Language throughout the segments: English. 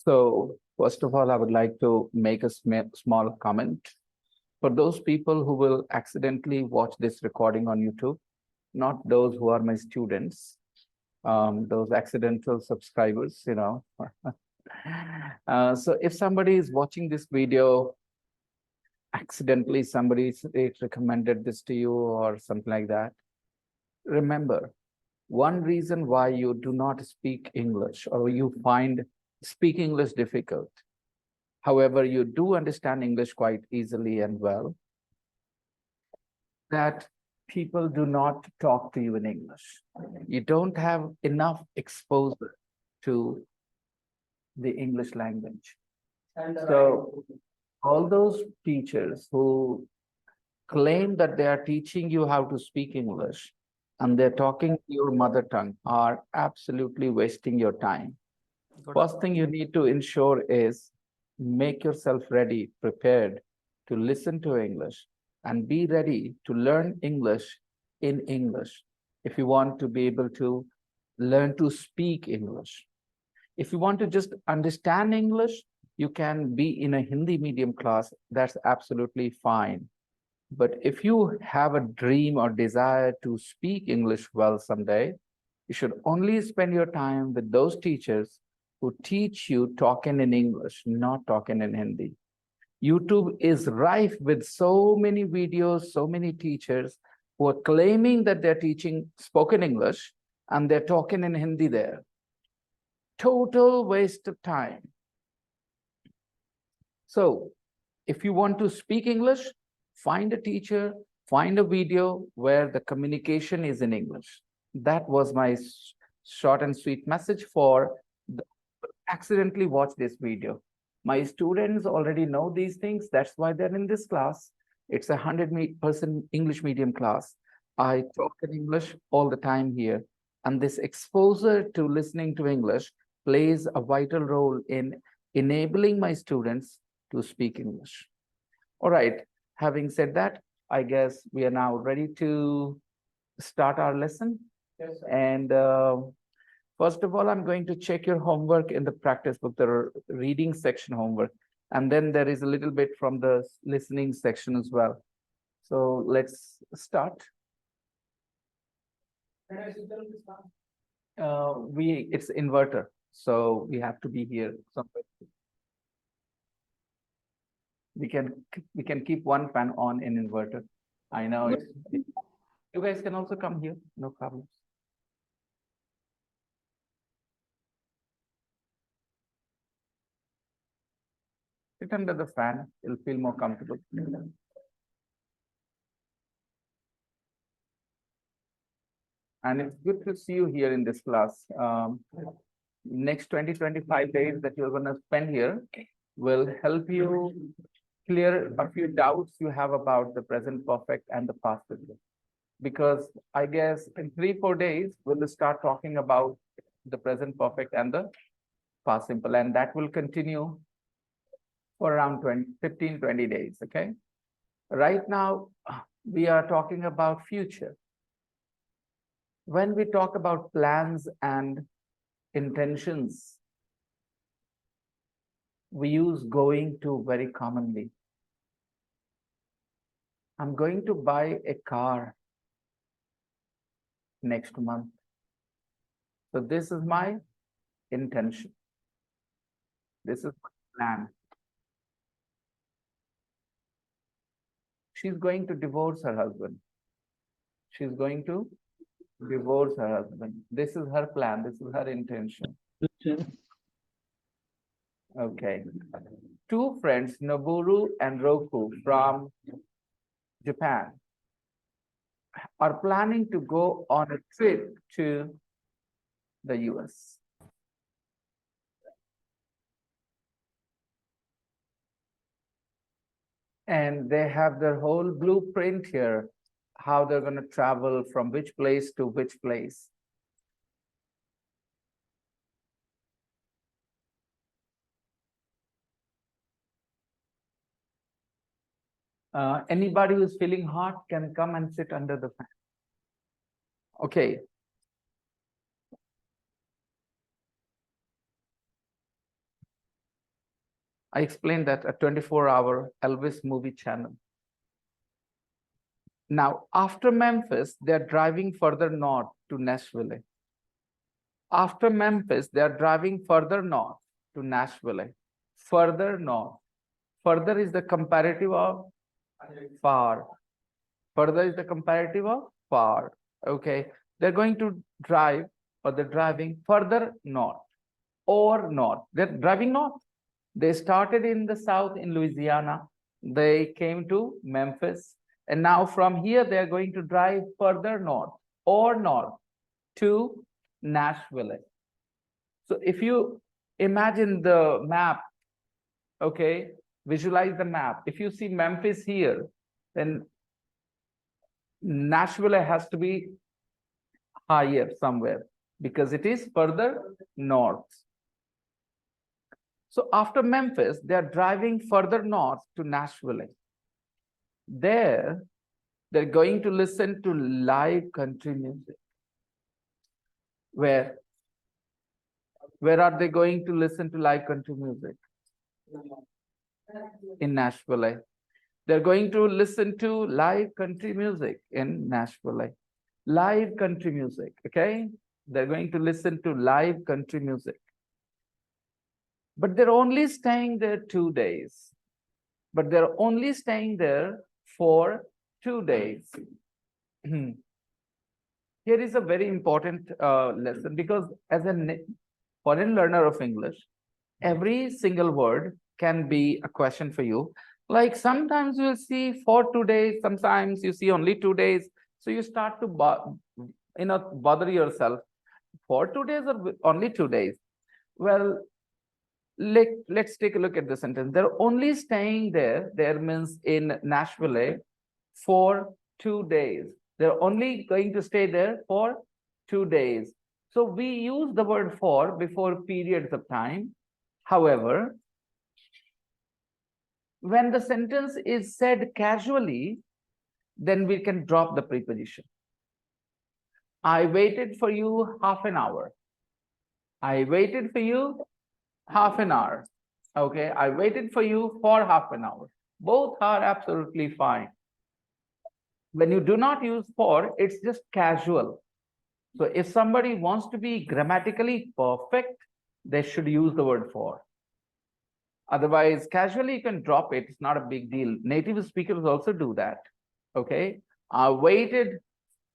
So, first of all, I would like to make a small comment. For those people who will accidentally watch this recording on YouTube, not those who are my students, those accidental subscribers, so if somebody is watching this video, accidentally somebody recommended this to you or something like that, remember, one reason why you do not speak English or you find speaking English difficult, however, you do understand English quite easily and well, that people do not talk to you in English. You don't have enough exposure to the English language. So all those teachers who claim that they are teaching you how to speak English and they're talking your mother tongue are absolutely wasting your time. First thing you need to ensure is make yourself ready, prepared to listen to English and be ready to learn English in English if you want to be able to learn to speak English. If you want to just understand English, you can be in a Hindi medium class. That's absolutely fine. But if you have a dream or desire to speak English well someday, you should only spend your time with those teachers who teach you talking in English, not talking in Hindi. YouTube is rife with so many videos, so many teachers who are claiming that they're teaching spoken English and they're talking in Hindi there. Total waste of time. So if you want to speak English, find a teacher, find a video where the communication is in English. That was my short and sweet message for the accidentally watch this video. My students already know these things. That's why they're in this class. It's a 100% English medium class. I talk in English all the time here. And this exposure to listening to English plays a vital role in enabling my students to speak English. All right. Having said that, I guess we are now ready to start our lesson. Yes, sir. And first of all, I'm going to check your homework in the practice book, the reading section homework. And then there is a little bit from the listening section as well. So let's start. It's inverter, so we have to be here somewhere. We can keep one fan on in inverter. I know it's, you guys can also come here, no problems. Sit under the fan, you'll feel more comfortable. And it's good to see you here in this class. Next 20-25 days that you're going to spend here will help you clear a few doubts you have about the present perfect and the past simple. Because I guess in 3-4 days, we'll start talking about the present perfect and the past simple, and that will continue for around 15-20 days, okay? Right now, we are talking about future. When we talk about plans and intentions, we use going to very commonly. I'm going to buy a car next month. So this is my intention. This is my plan. She's going to divorce her husband. She's going to divorce her husband. This is her plan. This is her intention. Okay. Two friends, Noboru and Roku from Japan, are planning to go on a trip to the US. And they have their whole blueprint here, how they're going to travel from which place to which place. Anybody who's feeling hot can come and sit under the fan. Okay. I explained that a 24-hour Elvis movie channel. Now, after Memphis, they're driving further north to Nashville. After Memphis, they're driving further north to Nashville. Further north. Further is the comparative of far. Further is the comparative of far. Okay. They're going to drive, or they're driving further north or north. They're driving north. They started in the south in Louisiana. They came to Memphis. And now from here, they're going to drive further north or north to Nashville. So if you imagine the map, okay, visualize the map. If you see Memphis here, then Nashville has to be higher somewhere because it is further north. So after Memphis, they are driving further north to Nashville. There, they're going to listen to live country music. Where are they going to listen to live country music? In Nashville. They're going to listen to live country music in Nashville. Live country music, okay? They're going to listen to live country music. But they're only staying there 2 days. But they're only staying there for 2 days. Here is a very important lesson, because as a foreign learner of English, every single word can be a question for you. Like sometimes you'll see for 2 days, sometimes you see only 2 days. So you start to bother yourself. For 2 days or only 2 days? Well, let's take a look at the sentence. They're only staying there. There means in Nashville for 2 days. They're only going to stay there for 2 days. So we use the word for before periods of time. However, when the sentence is said casually, then we can drop the preposition. I waited for you half an hour. I waited for you half an hour. Okay, I waited for you for half an hour. Both are absolutely fine. When you do not use for, it's just casual. So if somebody wants to be grammatically perfect, they should use the word for. Otherwise, casually you can drop it. It's not a big deal. Native speakers also do that. Okay, I waited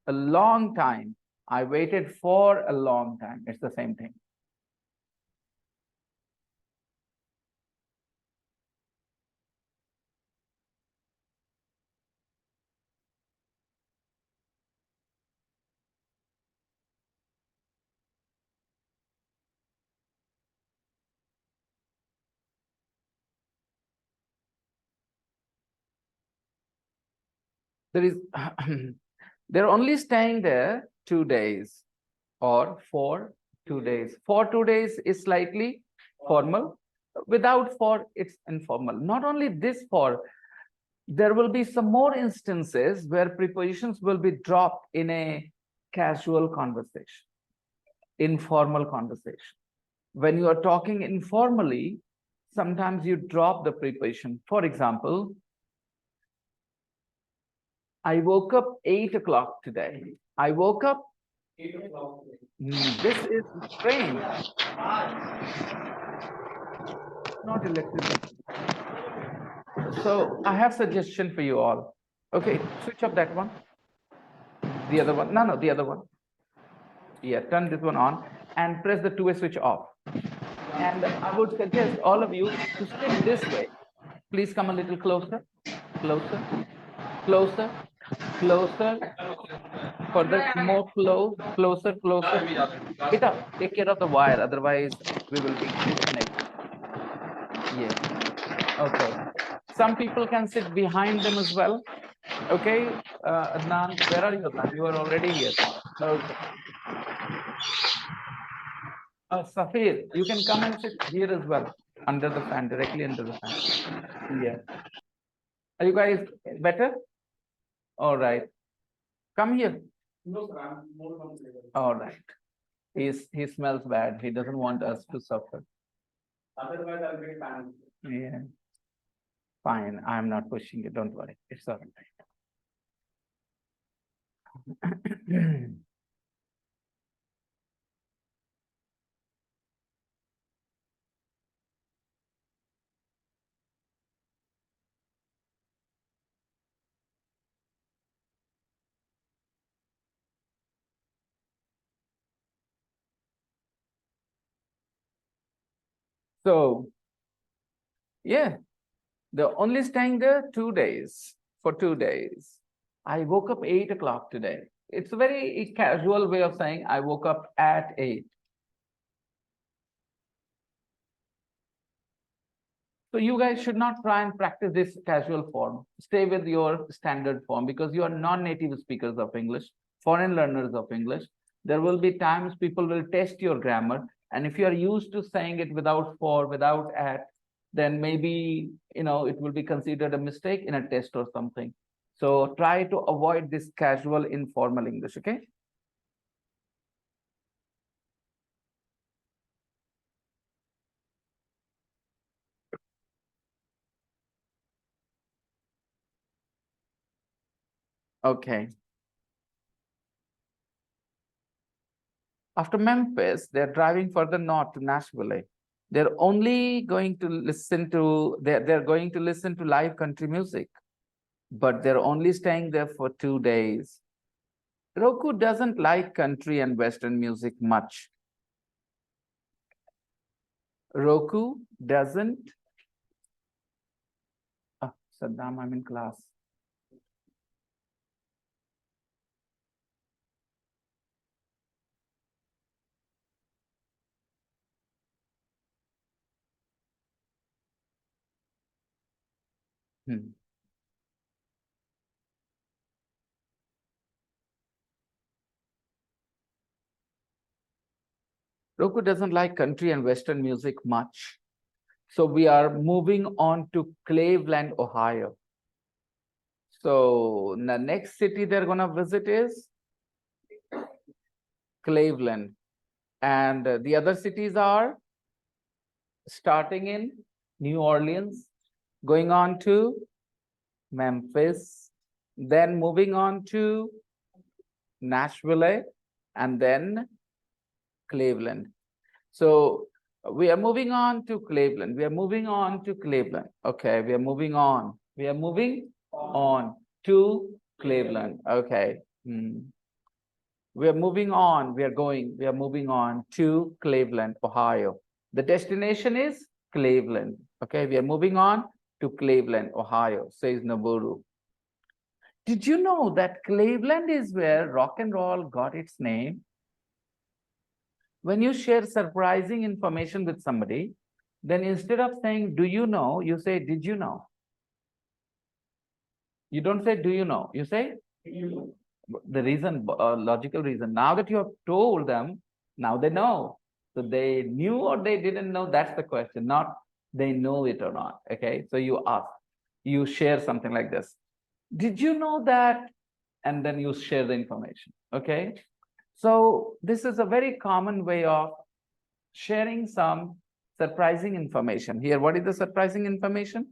a long time. I waited for a long time. It's the same thing. There is they're only staying there 2 days or for 2 days. For 2 days is slightly formal. Without for, it's informal. Not only this for, there will be some more instances where prepositions will be dropped in a casual conversation, informal conversation. When you are talking informally, sometimes you drop the preposition. For example, I woke up 8 o'clock today. I woke up 8 o'clock. This is strange. Not electricity. So I have suggestion for you all. Okay, switch off that one. The other one. No, the other one. Yeah, turn this one on and press the two-way switch off. And I would suggest all of you to sit this way. Please come a little closer, closer, closer, closer, further, more closer, closer. Get up, take care of the wire, otherwise we will be disconnected. Yes. Okay. Some people can sit behind them as well. Okay, Adnan, where are you, Adnan? You are already here. Okay. Safir, you can come and sit here as well, under the fan, directly under the fan. Yeah. Are you guys better? All right. Come here. No, sir, I'm more comfortable. All right. He smells bad. He doesn't want us to suffer. Otherwise, I'll get panicked. Yeah. Fine. I'm not pushing you. Don't worry. It's all right. So, yeah, the only staying there 2 days, for 2 days. I woke up 8 o'clock today. It's a very casual way of saying I woke up at 8. So you guys should not try and practice this casual form. Stay with your standard form because you are non-native speakers of English, foreign learners of English. There will be times people will test your grammar. And if you are used to saying it without for, without at, then maybe, it will be considered a mistake in a test or something. So try to avoid this casual, informal English, okay? Okay. After Memphis, they're driving further north to Nashville. They're only going to listen to they're going to listen to live country music, but they're only staying there for 2 days. Roku doesn't like country and Western music much. Roku doesn't. Saddam, I'm in class. Hmm. Roku doesn't like country and Western music much. So we are moving on to Cleveland, Ohio. So the next city they're going to visit is Cleveland. And the other cities are starting in New Orleans, going on to Memphis, then moving on to Nashville, and then Cleveland. So we are moving on to Cleveland. We are moving on to Cleveland. Okay, we are moving on. We are moving on to Cleveland. Okay. We are moving on. We are moving on to Cleveland, Ohio. The destination is Cleveland. Okay, we are moving on to Cleveland, Ohio, says Naburu. Did you know that Cleveland is where rock and roll got its name? When you share surprising information with somebody, then instead of saying, do you know, you say, did you know? You don't say, do you know? You say, the reason, logical reason. Now that you have told them, now they know. So they knew or they didn't know, that's the question, not they know it or not. Okay, so you ask, you share something like this. Did you know that? And then you share the information. Okay, so this is a very common way of sharing some surprising information. Here, what is the surprising information?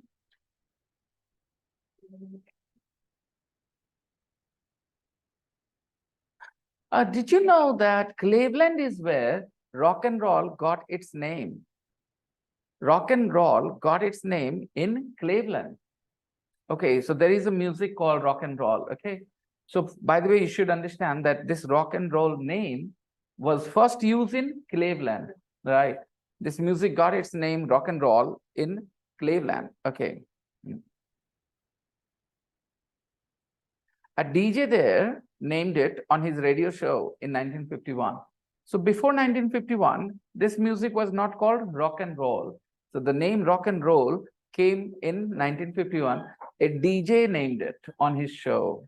Did you know that Cleveland is where rock and roll got its name? Rock and roll got its name in Cleveland. Okay, so there is a music called rock and roll. Okay, so by the way, you should understand that this rock and roll name was first used in Cleveland, right? This music got its name rock and roll in Cleveland. Okay. A DJ there named it on his radio show in 1951. So before 1951, this music was not called rock and roll. So the name rock and roll came in 1951. A DJ named it on his show.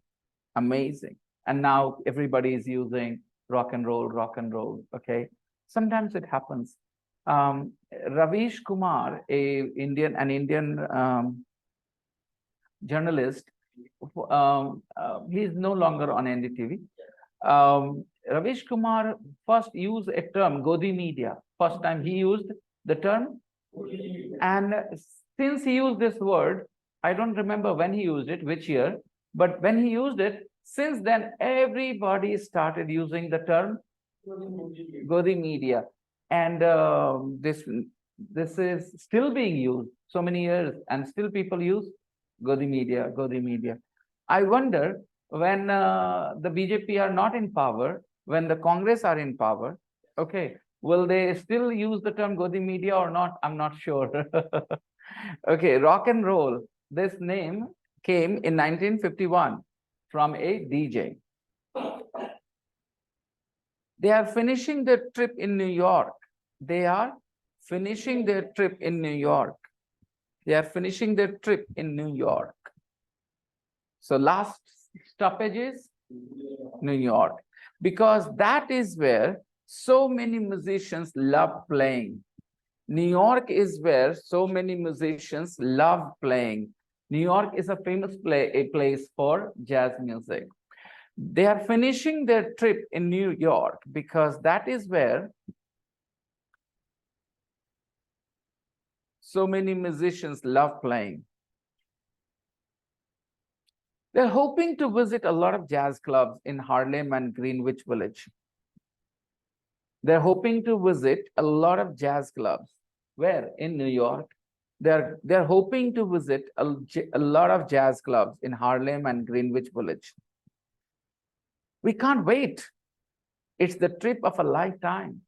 Amazing. And now everybody is using rock and roll, rock and roll. Okay. Sometimes it happens. Ravish Kumar, an Indian journalist, he is no longer on NDTV. Ravish Kumar first used a term, Godi media. First time he used the term, and since he used this word, I don't remember when he used it, which year, but when he used it, since then everybody started using the term Godi media, and this is still being used so many years, and still people use Godi media, Godi media. I wonder when the BJP are not in power, when the Congress are in power, okay, will they still use the term Godi media or not? I'm not sure. Okay, rock and roll. This name came in 1951 from a DJ. They are finishing their trip in New York. They are finishing their trip in New York. They are finishing their trip in New York. So last stoppage is New York, because that is where so many musicians love playing. New York is where so many musicians love playing. New York is a famous place for jazz music. They are finishing their trip in New York because that is where so many musicians love playing. They're hoping to visit a lot of jazz clubs in Harlem and Greenwich Village. They're hoping to visit a lot of jazz clubs. Where? In New York. They're hoping to visit a lot of jazz clubs in Harlem and Greenwich Village. We can't wait. It's the trip of a lifetime.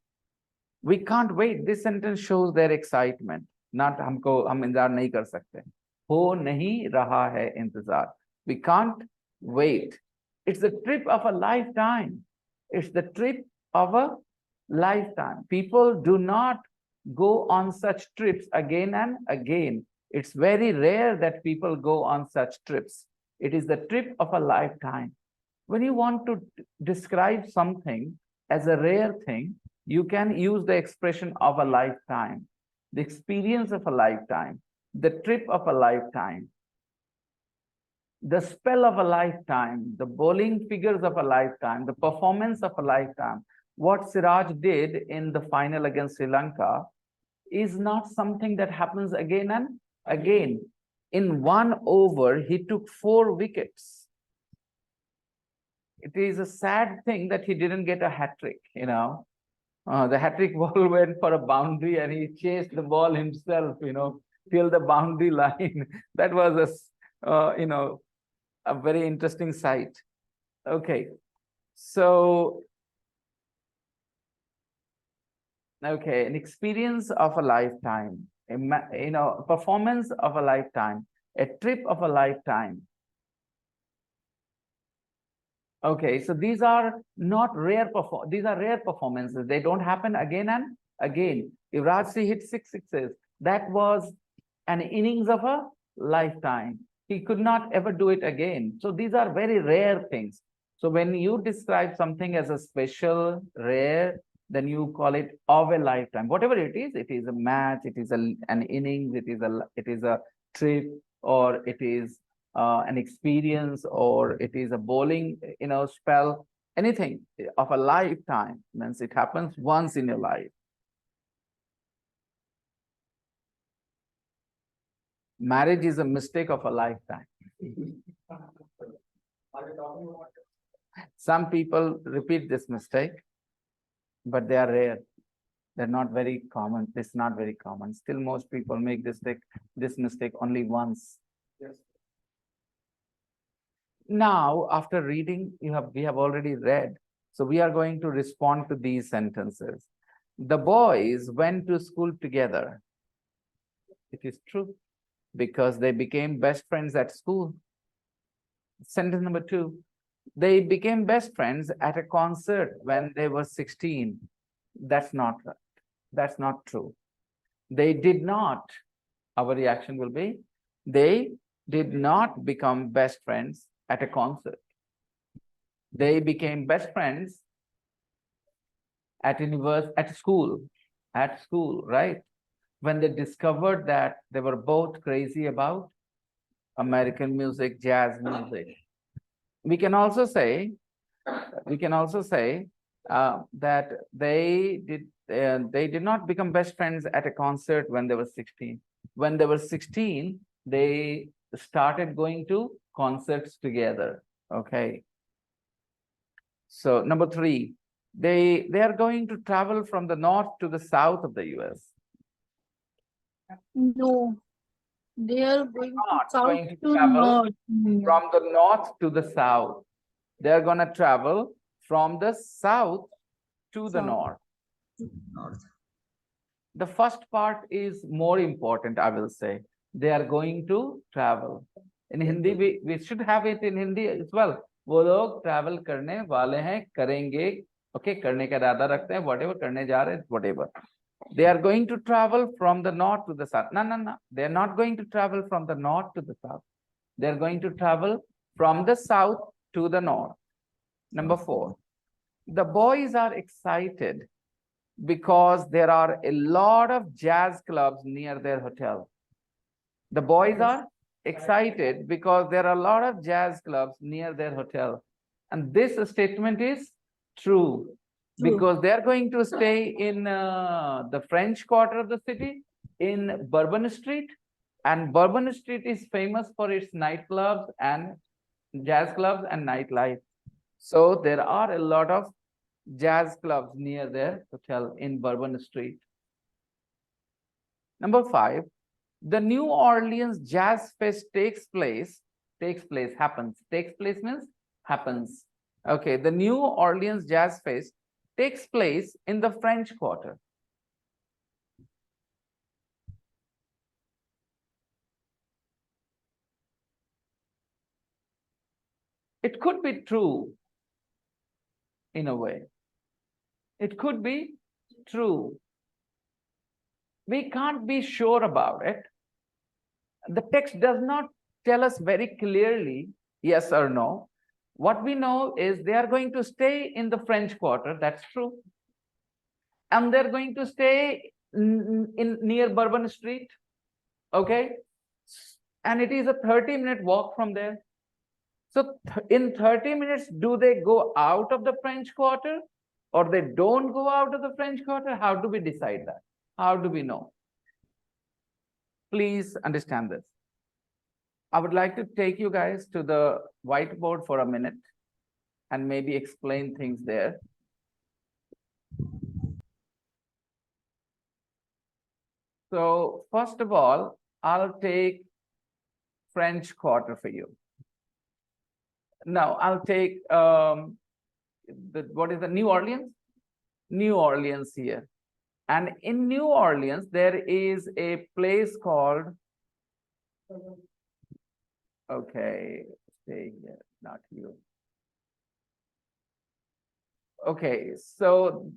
We can't wait. This sentence shows their excitement. Not हम इंतजार नहीं कर सकते. हो नहीं रहा है इंतजार. We can't wait. It's the trip of a lifetime. It's the trip of a lifetime. People do not go on such trips again and again. It's very rare that people go on such trips. It is the trip of a lifetime. When you want to describe something as a rare thing, you can use the expression of a lifetime, the experience of a lifetime, the trip of a lifetime, the spell of a lifetime, the bowling figures of a lifetime, the performance of a lifetime. What Siraj did in the final against Sri Lanka is not something that happens again and again. In one over, he took 4 wickets. It is a sad thing that he didn't get a hat trick, you know. The hat trick ball went for a boundary and he chased the ball himself, you know, till the boundary line. That was you know, a very interesting sight. Okay, so, okay, an experience of a lifetime, you know, performance of a lifetime, a trip of a lifetime. Okay, so these are not rare these are rare performances. They don't happen again and again. If Rajsi hit 6 sixes, that was an innings of a lifetime. He could not ever do it again. So these are very rare things. So when you describe something as a special, rare, then you call it of a lifetime. Whatever it is a match, it is an innings, it is a trip, or it is an experience, or it is a bowling, you know, spell. Anything of a lifetime means it happens once in your life. Marriage is a mistake of a lifetime. Some people repeat this mistake, but they are rare. They're not very common. It's not very common. Still, most people make this mistake only once. Yes. Now, after reading, we have already read. So we are going to respond to these sentences. The boys went to school together. It is true, because they became best friends at school. Sentence number 2. They became best friends at a concert when they were 16. That's not right. That's not true. They did not. Our reaction will be, they did not become best friends at a concert. They became best friends at school, right? When they discovered that they were both crazy about American music, jazz music. We can also say that they did not become best friends at a concert when they were 16. When they were 16, they started going to concerts together. Okay. So number 3, they are going to travel from the north to the south of the US. No, they are going to Not south going to to travel north. from the north to the south. They are going to travel from the south to the South. north. North. The first part is more important, I will say. They are going to travel. In Hindi, we should have it in Hindi as well. वो लोग travel करने वाले हैं, करेंगे, okay, करने का इरादा रखते हैं, whatever, करने जा रहे हैं, whatever. They are going to travel from the north to the south. No. They are not going to travel from the north to the south. They are going to travel from the south to the north. Number 4, the boys are excited because there are a lot of jazz clubs near their hotel. The boys are excited because there are a lot of jazz clubs near their hotel. And this statement is true because they are going to stay in the French quarter of the city in Bourbon Street. And Bourbon Street is famous for its nightclubs and jazz clubs and nightlife. So there are a lot of jazz clubs near their hotel in Bourbon Street. Number 5, the New Orleans Jazz Fest takes place means happens. Okay, the New Orleans Jazz Fest takes place in the French Quarter. It could be true in a way. It could be true. We can't be sure about it. The text does not tell us very clearly yes or no. What we know is they are going to stay in the French Quarter. That's true. And they're going to stay in near Bourbon Street. Okay. And it is a 30-minute walk from there. So in 30 minutes, do they go out of the French Quarter or they don't go out of the French Quarter? How do we decide that? How do we know? Please understand this. I would like to take you guys to the whiteboard for a minute and maybe explain things there. So first of all, I'll take French Quarter for you. Now I'll take what is the New Orleans? New Orleans here. And in New Orleans, there is a place called, okay, stay here, not you. Okay, so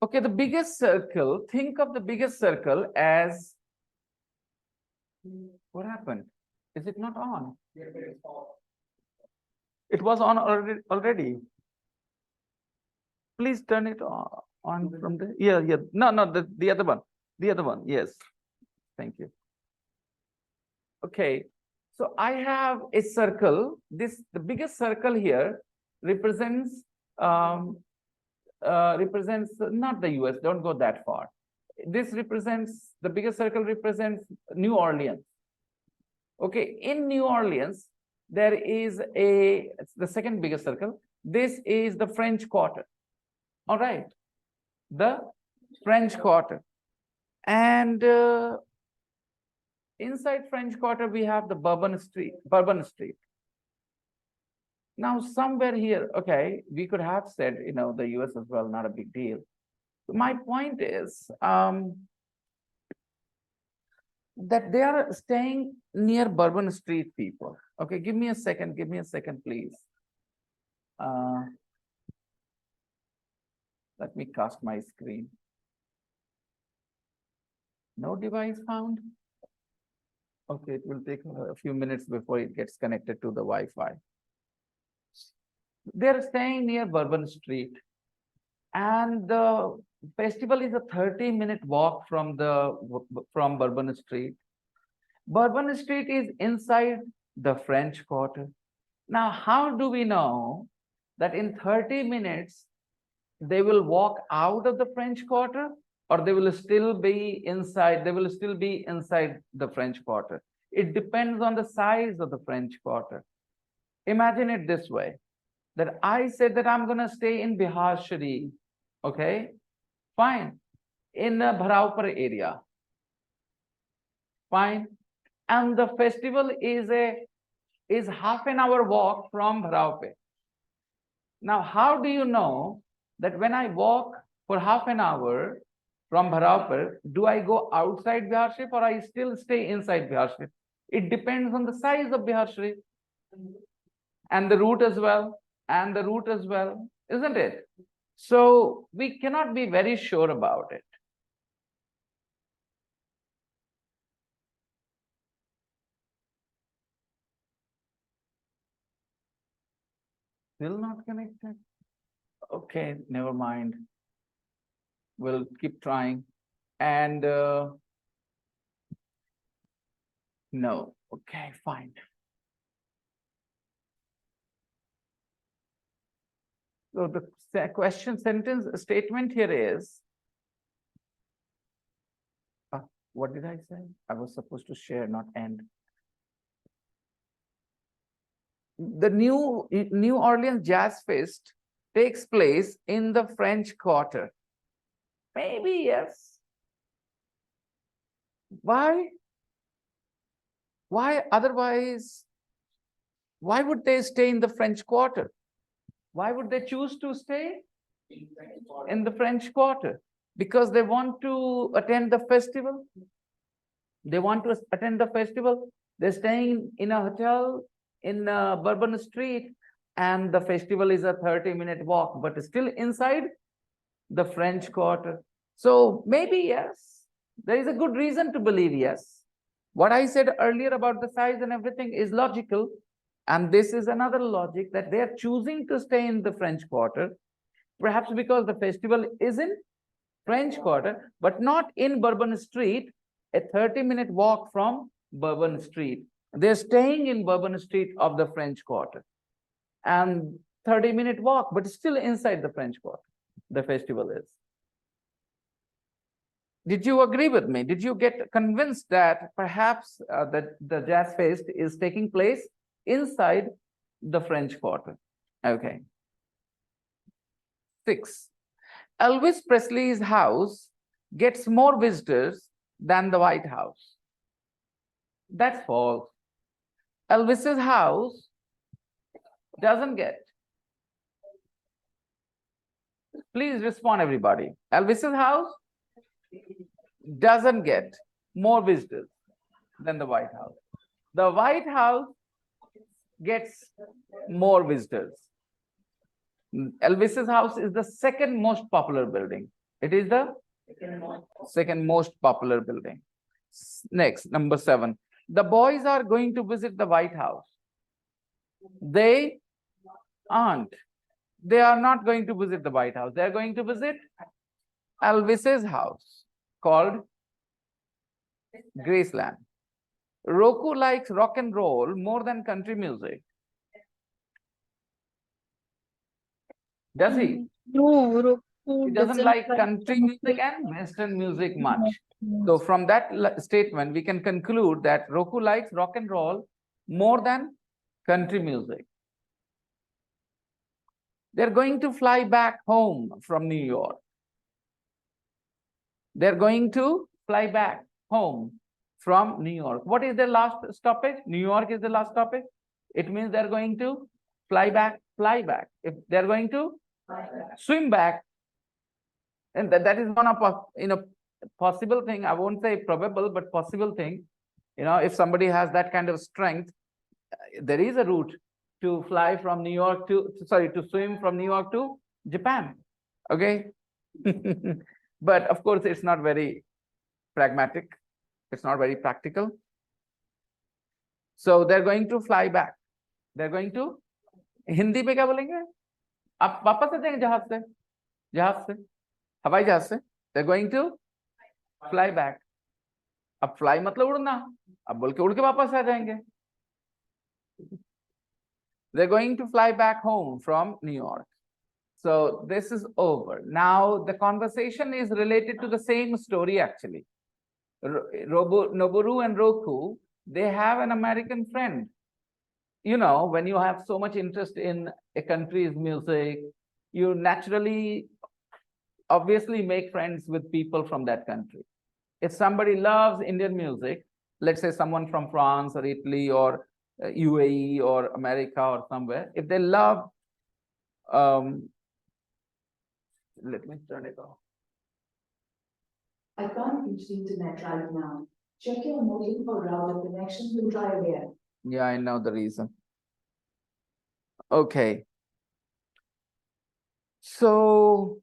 okay, the biggest circle, think of the biggest circle as, what happened? Is it not on? It was on already. Please turn it on from the, yeah. No, the other one. The other one, yes. Thank you. Okay, so I have a circle. The biggest circle here represents not the US, don't go that far. This represents, the biggest circle represents New Orleans. Okay, in New Orleans, there is the second biggest circle. This is the French Quarter. All right, the French Quarter. And inside French Quarter, we have the Bourbon Street. Now, somewhere here, okay, we could have said, the US as well, not a big deal. My point is that they are staying near Bourbon Street, people. Okay, give me a second, please. Let me cast my screen. No device found? Okay, it will take a few minutes before it gets connected to the Wi-Fi. They're staying near Bourbon Street. And the festival is a 30-minute walk from from Bourbon Street. Bourbon Street is inside the French Quarter. Now, how do we know that in 30 minutes they will walk out of the French Quarter, or they will still be inside? They will still be inside the French Quarter. It depends on the size of the French Quarter. Imagine it this way, that I said that I'm going to stay in Bihar Sharif. Okay, fine. In the Bharaupar area. Fine. And the festival is half an hour walk from Bharaupar. Now, how do you know that when I walk for half an hour from Bharaupar, do I go outside Bihar Sharif or I still stay inside Bihar Sharif? It depends on the size of Bihar Sharif and the route as well, isn't it? So we cannot be very sure about it. Still not connected? Okay, never mind. We'll keep trying. And no, okay, fine. So the question sentence statement here is, what did I say? I was supposed to share, not end. The New Orleans Jazz Fest takes place in the French Quarter. Maybe yes. Why? Why otherwise? Why would they stay in the French Quarter? Why would they choose to stay in the French Quarter? Because they want to attend the festival. They want to attend the festival. They're staying in a hotel in Bourbon Street, and the festival is a 30-minute walk, but still inside the French Quarter. So maybe yes, there is a good reason to believe yes. What I said earlier about the size and everything is logical. And this is another logic, that they are choosing to stay in the French Quarter, perhaps because the festival is in French Quarter, but not in Bourbon Street, a 30-minute walk from Bourbon Street. They're staying in Bourbon Street of the French Quarter. And 30-minute walk, but still inside the French Quarter, the festival is. Did you agree with me? Did you get convinced that perhaps the Jazz Fest is taking place inside the French Quarter? Okay. 6. Elvis Presley's house gets more visitors than the White House. That's false. Elvis's house doesn't get. Please respond, everybody. Elvis's house doesn't get more visitors than the White House. The White House gets more visitors. Elvis's house is the second most popular building. It is the second most popular building. Next, number 7. The boys are going to visit the White House. They aren't. They are not going to visit the White House. They are going to visit Elvis's house, called Graceland. Roku likes rock and roll more than country music. Does he? No, Roku He doesn't like country music and Western music much. So from that statement, we can conclude that Roku likes rock and roll more than country music. They're going to fly back home from New York. They're going to fly back home from New York. What is their last stoppage? New York is the last stoppage. It means they're going to fly back. If they're going to swim back, and that is one of possible thing. I won't say probable, but possible thing. If somebody has that kind of strength, there is a route to fly from New York to swim from New York to Japan. Okay. But of course, it's not very pragmatic. It's not very practical. So they're going to fly back. They're going to, Hindi में क्या बोलेंगे? आप वापस आ जाएंगे जहाज से? हवाई जहाज से they're going to fly back. अब fly मतलब उड़ना, अब बोल के उड़ के वापस आ जाएंगे. They're going to fly back home from New York. So this is over. Now the conversation is related to the same story actually. Noboru and Roku, they have an American friend. You know, when you have so much interest in a country's music, you naturally, obviously make friends with people from that country. If somebody loves Indian music, let's say someone from France or Italy or UAE or America or somewhere, if they love, let me turn it off. I can't reach the internet right now. Check your modem or router connection to try again. Yeah, I know the reason. Okay. So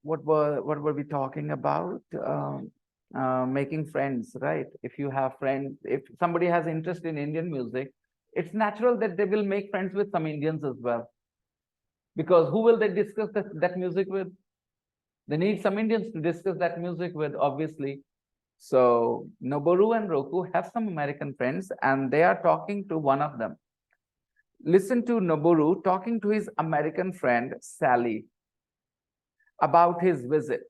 what were we talking about? Making friends, right? If you have friends, if somebody has interest in Indian music, it's natural that they will make friends with some Indians as well. Because who will they discuss that music with? They need some Indians to discuss that music with, obviously. So Noboru and Roku have some American friends and they are talking to one of them. Listen to Noboru talking to his American friend, Sally, about his visit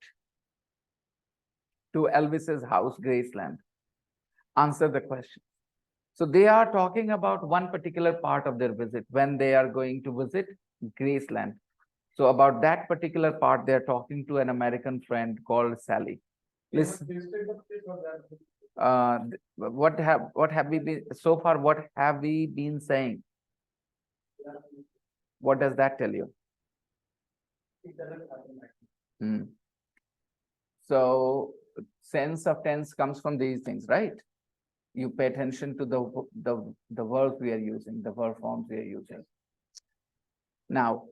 to Elvis's house, Graceland. Answer the question. So they are talking about one particular part of their visit when they are going to visit Graceland. So about that particular part, they're talking to an American friend called Sally. Listen. What have we been so far? What have we been saying? What does that tell you? So sense of tense comes from these things, right? You pay attention to the verbs we are using, the verb forms we are using. Now,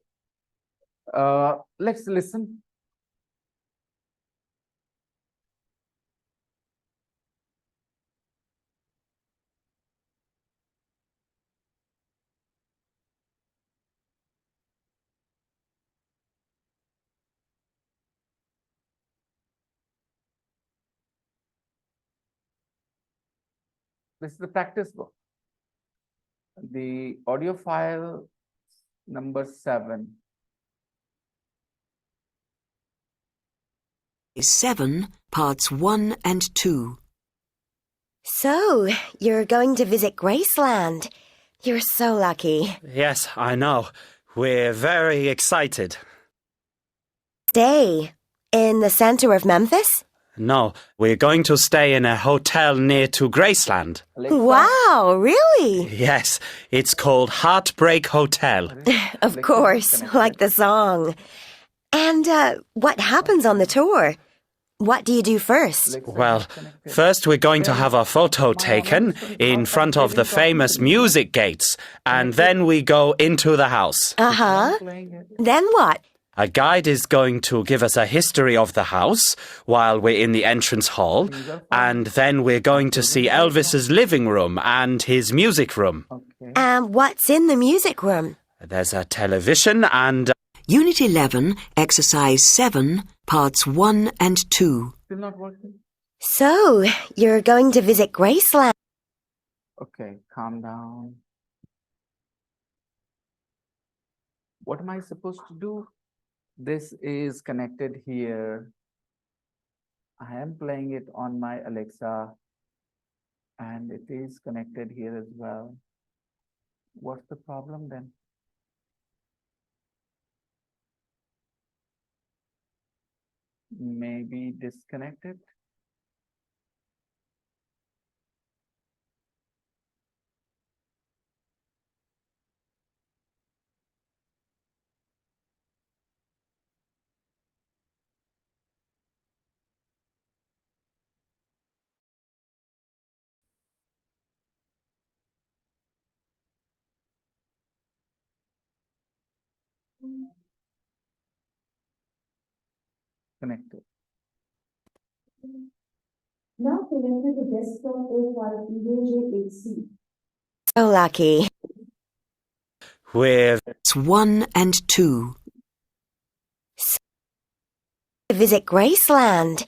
let's listen. This is the practice book. The audio file number 7. 7, parts 1 and 2. So, you're going to visit Graceland. You're so lucky. Yes, I know. We're very excited. Stay in the center of Memphis? No, we're going to stay in a hotel near to Graceland. Alexa? Wow, really? Yes, it's called Heartbreak Hotel. Of course, like the song. And what happens on the tour? What do you do first? Well, first we're going to have a photo taken in front of the famous music gates, and then we go into the house. Uh-huh. Then what? A guide is going to give us a history of the house while we're in the entrance hall, and then we're going to see Elvis's living room and his music room. And what's in the music room? There's a television and... Unit 11, Exercise 7, parts 1 and 2. Still not working? So, you're going to visit Graceland. Okay, calm down. What am I supposed to do? This is connected here. I am playing it on my Alexa and it is connected here as well. What's the problem then? Maybe disconnected. Connected. Now connected to desktop profile EJHC. So lucky. We're... Parts 1 and 2. visit Graceland.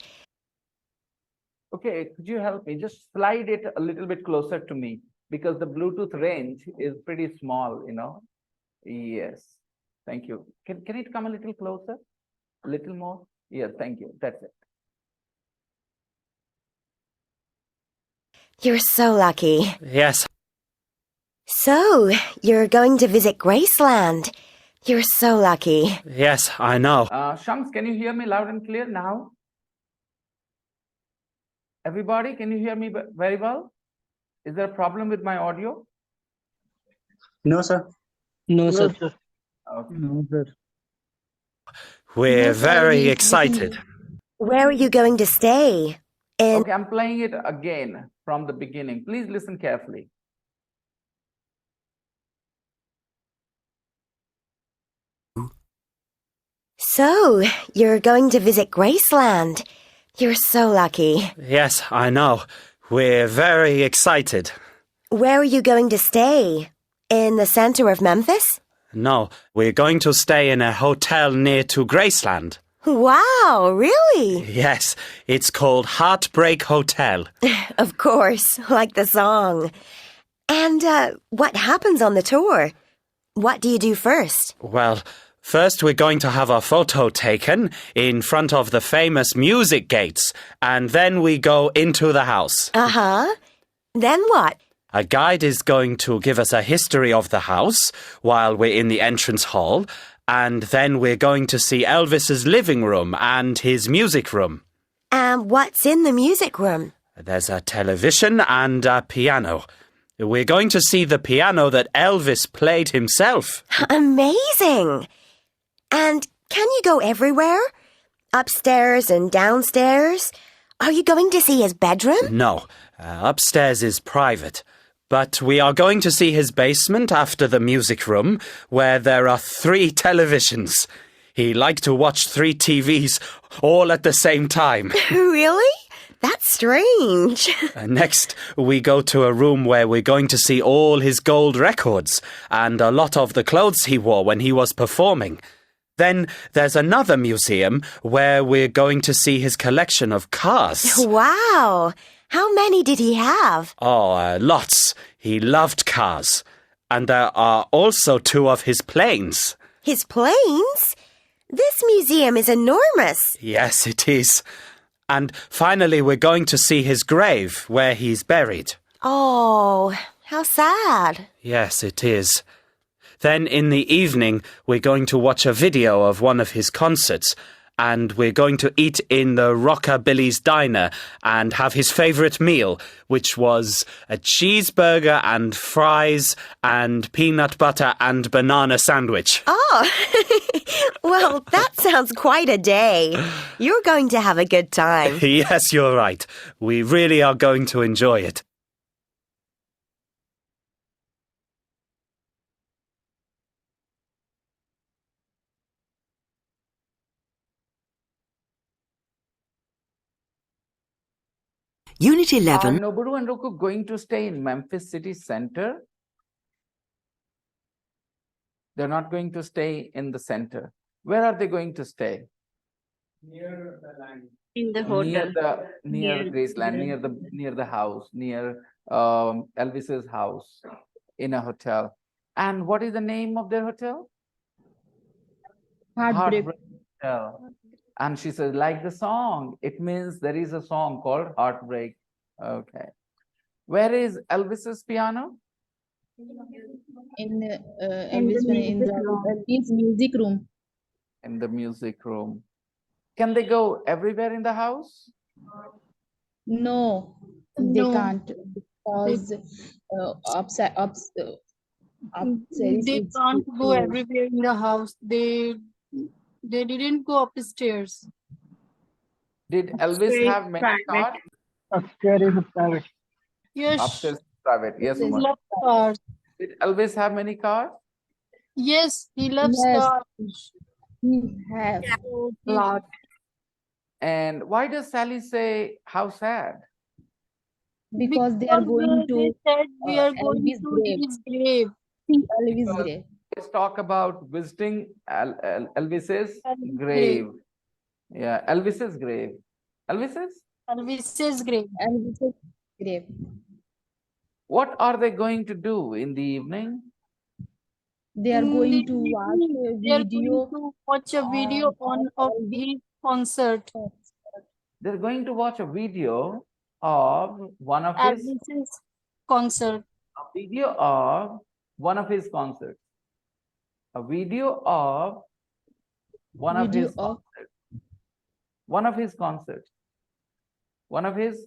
Okay, could you help me? Just slide it a little bit closer to me because the Bluetooth range is pretty small, you know? Yes, thank you. Can it come a little closer? A little more? Yes, thank you. That's it. You're so lucky. Yes, So, you're going to visit Graceland. You're so lucky. yes, I know. Shams, can you hear me loud and clear now? Everybody, can you hear me very well? Is there a problem with my audio? No, sir. No, sir. Okay. No, sir. We're No, sir, very we- excited. Where are you going to stay? In Okay, I'm playing it again from the beginning. Please listen carefully. So, you're going to visit Graceland. You're so lucky. Yes, I know. We're very excited. Where are you going to stay? In the center of Memphis? No, we're going to stay in a hotel near to Graceland. Wow, really? Yes, it's called Heartbreak Hotel. Of course, like the song. And what happens on the tour? What do you do first? Well, first we're going to have a photo taken in front of the famous music gates, and then we go into the house. Uh-huh. Then what? A guide is going to give us a history of the house while we're in the entrance hall, and then we're going to see Elvis's living room and his music room. And what's in the music room? There's a television and a piano. We're going to see the piano that Elvis played himself. Amazing! And can you go everywhere? Upstairs and downstairs? Are you going to see his bedroom? No, upstairs is private. But we are going to see his basement after the music room, where there are 3 televisions. He liked to watch 3 TVs all at the same time. Really? That's strange. Next, we go to a room where we're going to see all his gold records and a lot of the clothes he wore when he was performing. Then there's another museum where we're going to see his collection of cars. Wow! How many did he have? Oh, lots. He loved cars. And there are also 2 of his planes. His planes? This museum is enormous. Yes, it is. And finally, we're going to see his grave where he's buried. Oh, how sad. Yes, it is. Then in the evening, we're going to watch a video of one of his concerts, and we're going to eat in the Rockabilly's diner and have his favorite meal, which was a cheeseburger and fries and peanut butter and banana sandwich. Oh, well, that sounds quite a day. You're going to have a good time. Yes, you're right. We really are going to enjoy it. Unit Are 11, Noboru and Roku going to stay in Memphis city center? They're not going to stay in the center. Where are they going to stay? Near the land. In the Near hotel. near Near Graceland, the- near the house, near Elvis's house, in a hotel. And what is the name of their hotel? Heartbreak. Hotel. And she says, like the song, it means there is a song called Heartbreak. Okay. Where is Elvis's piano? In Elvis music room. In the music room. Can they go everywhere in the house? No, they can't because upstairs They is can't go closed. everywhere in the house. They didn't go upstairs. Did Elvis Very have many private. cars? Upstairs is private. Yes, Upstairs private. Yes, Yes. Umar. loves cars. Did Elvis have many cars? Yes, he loves Yes. cars. He have So a lot And why does Sally say, how sad? because they are going they to said we are going Elvis' to grave. his grave. Elvis' Because- grave. Let's talk about visiting Elvis's Elvis' grave. Yeah, Elvis's grave. Elvis's? Elvis's grave. Elvis's grave. What are they going to do in the evening? They are In going the to watch evening, a they are going video to watch a video of Elvis his concert. They're going to watch a video of one of his Elvis's concert. a video of one of his concerts. A video of one of video his of concerts. One of his concerts. One of his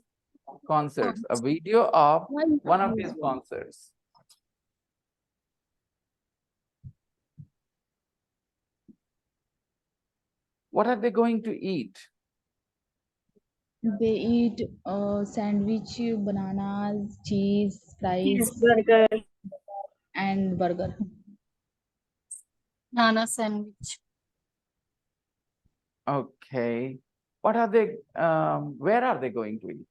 concerts. A video of one of his concerts. What are they going to eat? they eat sandwich, bananas, cheese, fries, Burger. and burger. Banana sandwich. Okay. What are they, where are they going to eat?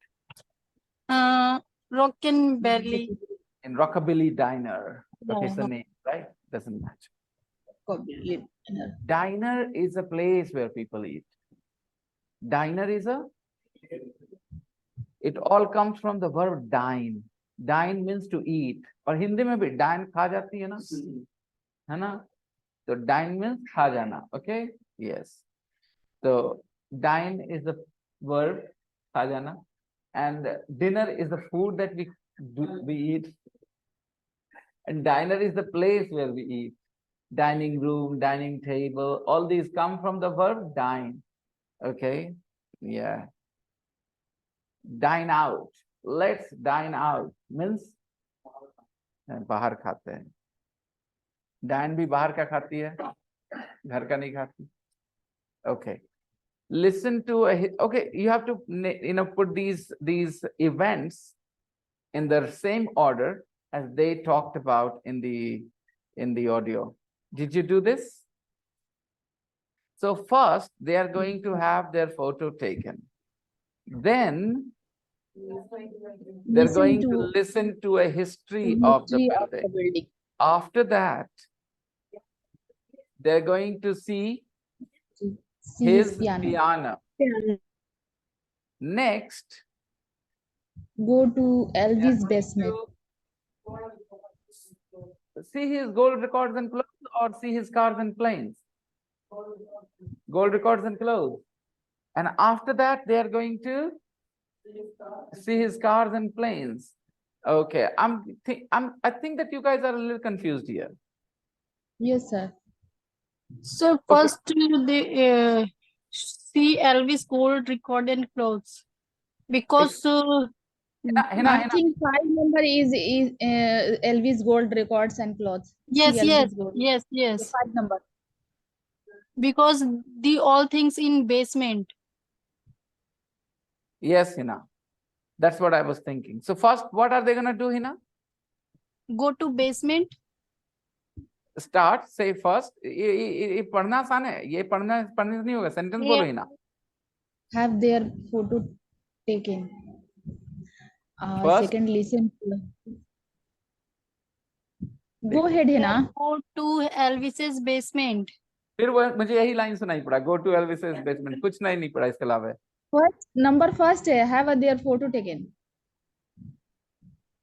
Rock and Belly. In Rockabilly Diner. Okay, it's the Yeah. name, right? Doesn't match. Probably dinner. Diner is a place where people eat. Diner is a, it all comes from the verb dine. Dine means to eat. और हिंदी में भी dine खा जाती है ना? So dine means खा जाना. Okay? Yes. So dine is the verb खा जाना, and dinner is the food that we eat, and diner is the place where we eat. Dining room, dining table, all these come from the verb dine. Okay? Yeah. Dine out. Let's dine out means बाहर खाते हैं. Dine भी बाहर का खाती है, घर का नहीं खाती. Okay. Listen to okay, you have to put these events in the same order as they talked about in the audio. Did you do this? So first they are going to have their photo taken. Then they're going to listen to a history of the building. After that, they're going to see his piano. Next, go to Elvis' basement. See his gold records and clothes, or see his cars and planes? Gold records and clothes. And after that, they are going to see his cars and planes. Okay, I think that you guys are a little confused here. Yes, sir. So first they see Elvis gold record and clothes, because I think 5 number is Elvis gold records and clothes. yes, See yes, Elvis gold. yes, The yes, 5 number. because the all things in basement. Yes, Hina. That's what I was thinking. So first, what are they going to do, Hina? Go to basement. Start, say first. ये पढ़ना आसान है. ये पढ़ने से नहीं होगा. Sentence बोलो Hina. Have their photo taken. First, Second, listen to. Go ahead, Hina. Go to Elvis's basement. फिर वो मुझे यही लाइन सुनाई पड़ा. Go to Elvis's basement. कुछ नहीं पड़ा इसके अलावा. First, have their photo taken.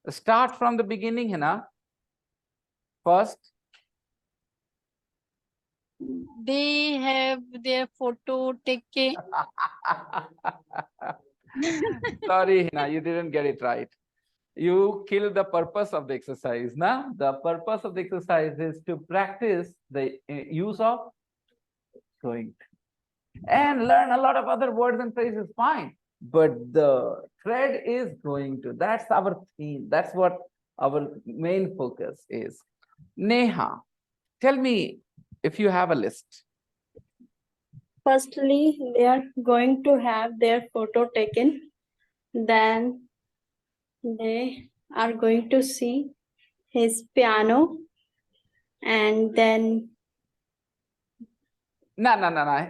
Start from the beginning, Hina. First, They have their photo taken. sorry, Hina, you didn't get it right. You killed the purpose of the exercise. Na? The purpose of the exercise is to practice the use of going and learn a lot of other words and phrases. Fine, but the thread is going to. That's our theme. That's what our main focus is. Neha, tell me if you have a list. Firstly, they are going to have their photo taken. Then they are going to see his piano. And then... No.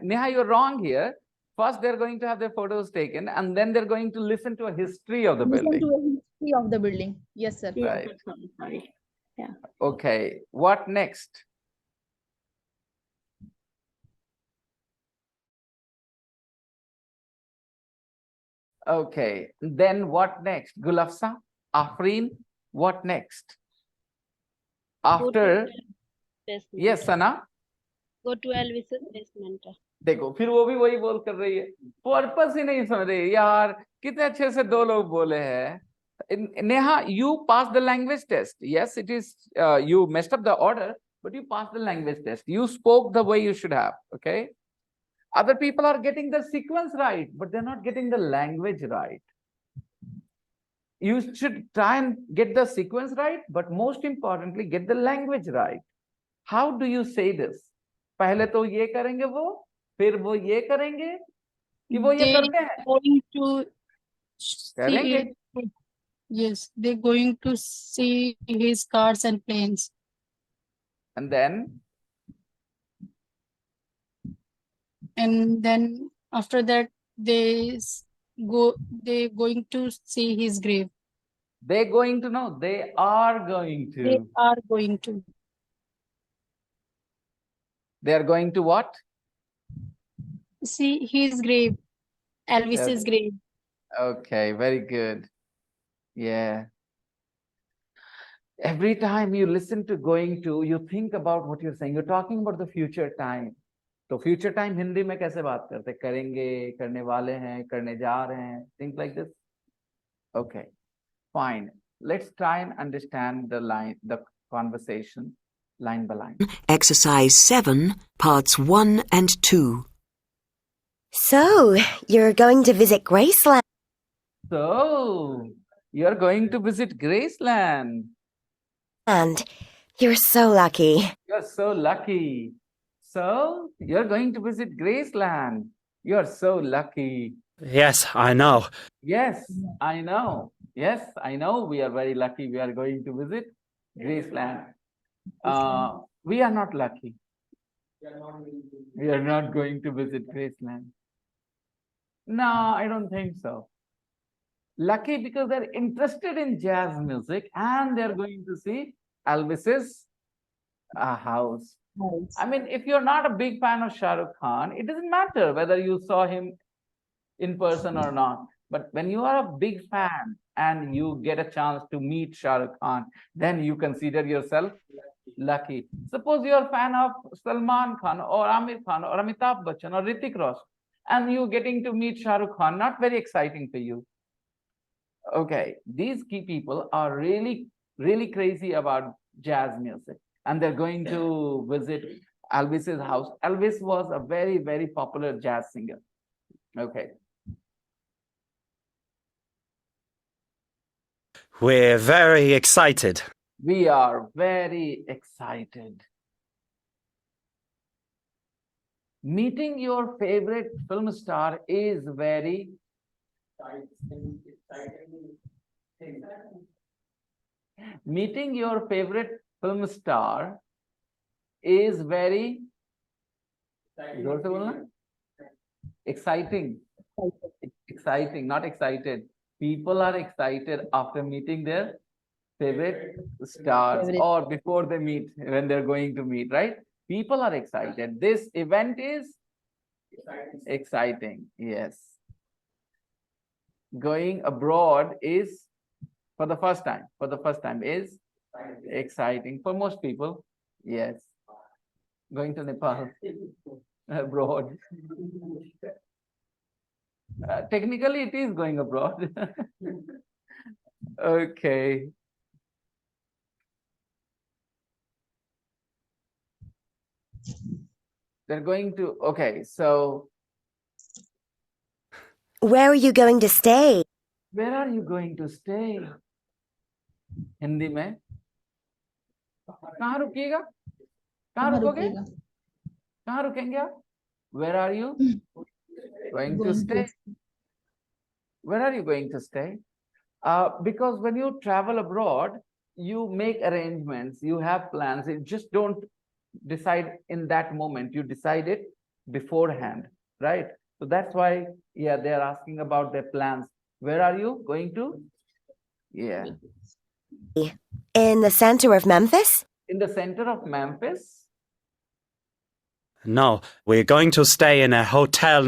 Neha, you're wrong here. First, they're going to have their photos taken, and then they're going to listen to a history of the Listen building. to a history of the building. Yes, sir. Right. Sorry. Yeah. Okay. What next? Okay, then what next? Gulafsa, Afreen, what next? After, yes, Sana? Go to Elvis's basement. देखो फिर वो भी वही बोल कर रही है, purpose ही नहीं समझ रही यार, कितने अच्छे से दो लोग बोले हैं. Neha, you passed the language test. Yes, it is, you messed up the order, but you passed the language test. You spoke the way you should have, okay? Other people are getting the sequence right, but they're not getting the language right. You should try and get the sequence right, but most importantly, get the language right. How do you say this? पहले तो ये करेंगे वो, फिर वो ये करेंगे, कि वो ये They करते हैं? going to करेंगे. see, yes, they're going to see his cars and planes. And then After that they're going to see his grave. they're going to know, they are going They to. are going to They are going to what? see his grave, Elvis's Yes. grave. Okay, very good. Yeah. Every time you listen to going to, you think about what you're saying. You're talking about the future time. तो future time Hindi में कैसे बात करते? करेंगे, करने वाले हैं, करने जा रहे हैं. Things like this. Okay, fine. Let's try and understand the conversation line by line. Exercise 7, parts 1 and 2. So, you're going to visit Graceland. So, you're going to visit Graceland. And you're so lucky. You're so lucky. So, you're going to visit Graceland. You're so lucky. Yes, I know. Yes, I know. Yes, I know. We are very lucky. We are going to visit Graceland. We are not lucky. We are not going to visit Graceland. No, I don't think so. Lucky because they're interested in jazz music and they're going to see Elvis's house. I mean, if you're not a big fan of Shah Rukh Khan, it doesn't matter whether you saw him in person or not. But when you are a big fan and you get a chance to meet Shah Rukh Khan, then you consider yourself lucky. Suppose you're a fan of Salman Khan or Amir Khan or Amitabh Bachchan or Hrithik Roshan, and you getting to meet Shah Rukh Khan, not very exciting for you. Okay, these key people are really, really crazy about jazz music, and they're going to visit Elvis's house. Elvis was a very, very popular jazz singer. Okay. We're very excited. We are very excited. Meeting your favorite film star is very Meeting your favorite film star is very exciting. Exciting, not excited. People are excited after meeting their favorite stars or before they meet, when they're going to meet, right? People are excited. This event is exciting. Yes. Going abroad is for the first time. For the first time is exciting for most people. Yes. Going to Nepal abroad. Technically, it is going abroad. Okay. They're going to, okay, so. Where are you going to stay? Where are you going to stay? Hindi में कहाँ रुकिएगा? कहाँ रुकोगे? कहाँ रुकेंगे आप? Where are you going to stay? Where are you going to stay? Because when you travel abroad, you make arrangements, you have plans. You just don't decide in that moment. You decide it beforehand, right? So that's why, yeah, they're asking about their plans. Where are you going to? Yeah. In the center of Memphis? In the center of Memphis? No, we're going to stay in a hotel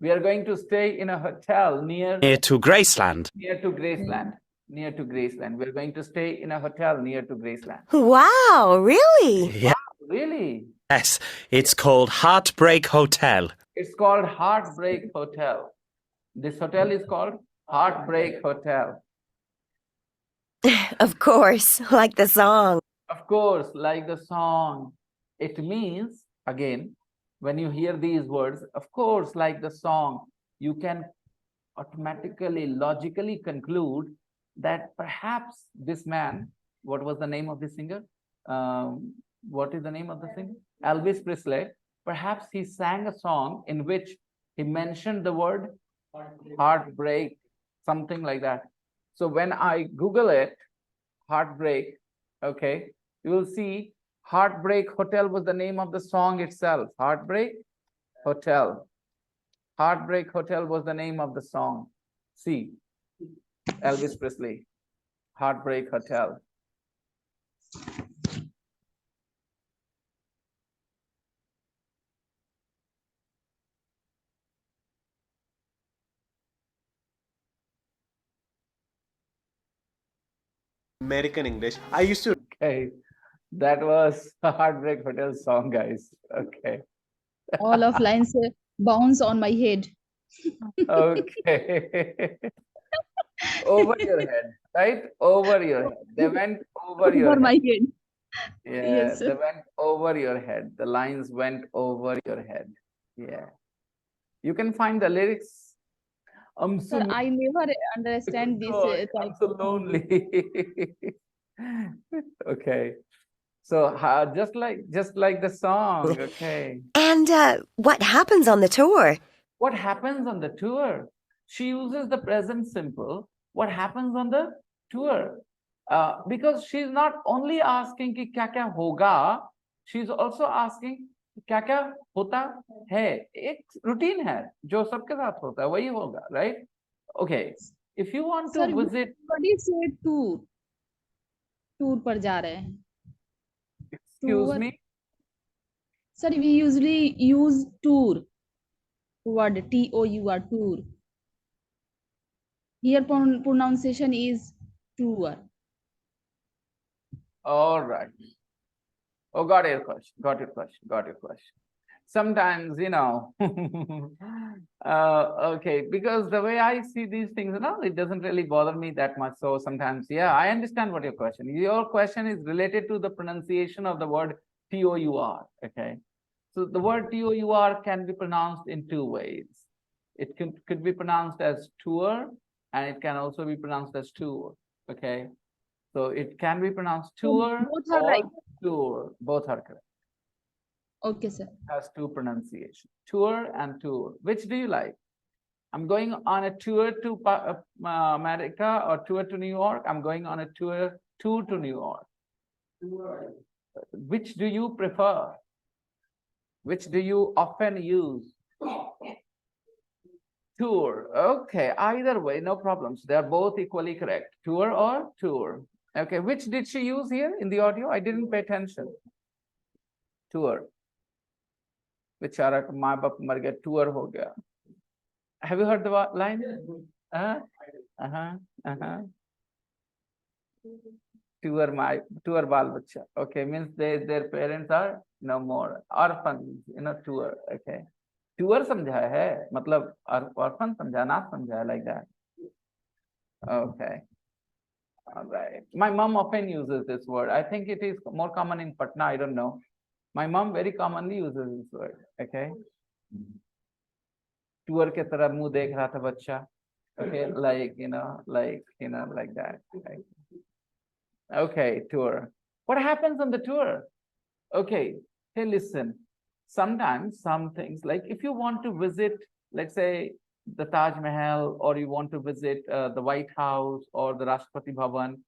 We are going to stay in a hotel near to Graceland. near to Graceland. Near to Graceland. We're going to stay in a hotel near to Graceland. Wow, really? Yeah. Really? Yes, it's called Heartbreak Hotel. It's called Heartbreak Hotel. This hotel is called Heartbreak Hotel. Of course, like the song. Of course, like the song. It means, again, when you hear these words, of course, like the song, you can automatically, logically conclude that perhaps this man, what was the name of the singer? What is the name of the singer? Elvis Presley. Perhaps he sang a song in which he mentioned the word heartbreak, something like that. So when I Google it, heartbreak, okay, you will see Heartbreak Hotel was the name of the song itself. Heartbreak Hotel. Heartbreak Hotel was the name of the song. See, Elvis Presley, Heartbreak Hotel. American English. I used to. Okay, that was a Heartbreak Hotel song, guys. Okay. All of lines bounce on my head. Okay. Over your head, right? Over your head. They went over your Over my head. head. Yeah, Yes, they sir. went over your head. The lines went over your head. Yeah. You can find the lyrics. I'm so Sir, I never understand this I'm type so of lonely. Okay. So just like the song, okay. And what happens on the tour? What happens on the tour? She uses the present simple. What happens on the tour? Because she's not only asking कि क्या क्या होगा, she's also asking क्या क्या होता है. एक routine है जो सबके साथ होता है वही होगा, right? Okay. If you want to Sir, visit, everybody say tour. Tour पर जा रहे हैं. excuse Tour. me. Sir, we usually use tour. Word T-O-U-R, tour. Here pronunciation is tour. All right. Oh, got your question. Got your question. Got your question. Sometimes, okay, because the way I see these things, it doesn't really bother me that much. So sometimes, yeah, I understand what your question is. Your question is related to the pronunciation of the word T-O-U-R, okay? So the word T-O-U-R can be pronounced in two ways. It could be pronounced as tour, and it can also be pronounced as tour, okay? So it can be pronounced tour both are or right. tour. Both are correct. Okay, sir. Has two pronunciations, tour and tour. Which do you like? I'm going on a tour to America or tour to New York. I'm going on a tour to New York. Which do you prefer? Which do you often use? Tour. Okay, either way, no problems. They are both equally correct. Tour or tour. Okay, which did she use here in the audio? I didn't pay attention. Tour. बेचारा का माँ बाप मर गया, tour हो गया. Have you heard the line? Tour बाल बच्चा. Okay, means their parents are no more. Orphans, tour. Okay. Tour समझा है, मतलब orphan समझा, not समझा, like that. Okay. All right. My mom often uses this word. I think it is more common in Patna. I don't know. My mom very commonly uses this word. Okay. Tour के तरह मुंह देख रहा था बच्चा. Okay, like that. Right? Okay, tour. What happens on the tour? Okay, hey, listen. Sometimes some things, like if you want to visit, let's say, the Taj Mahal, or you want to visit the White House or the Rashtrapati Bhavan,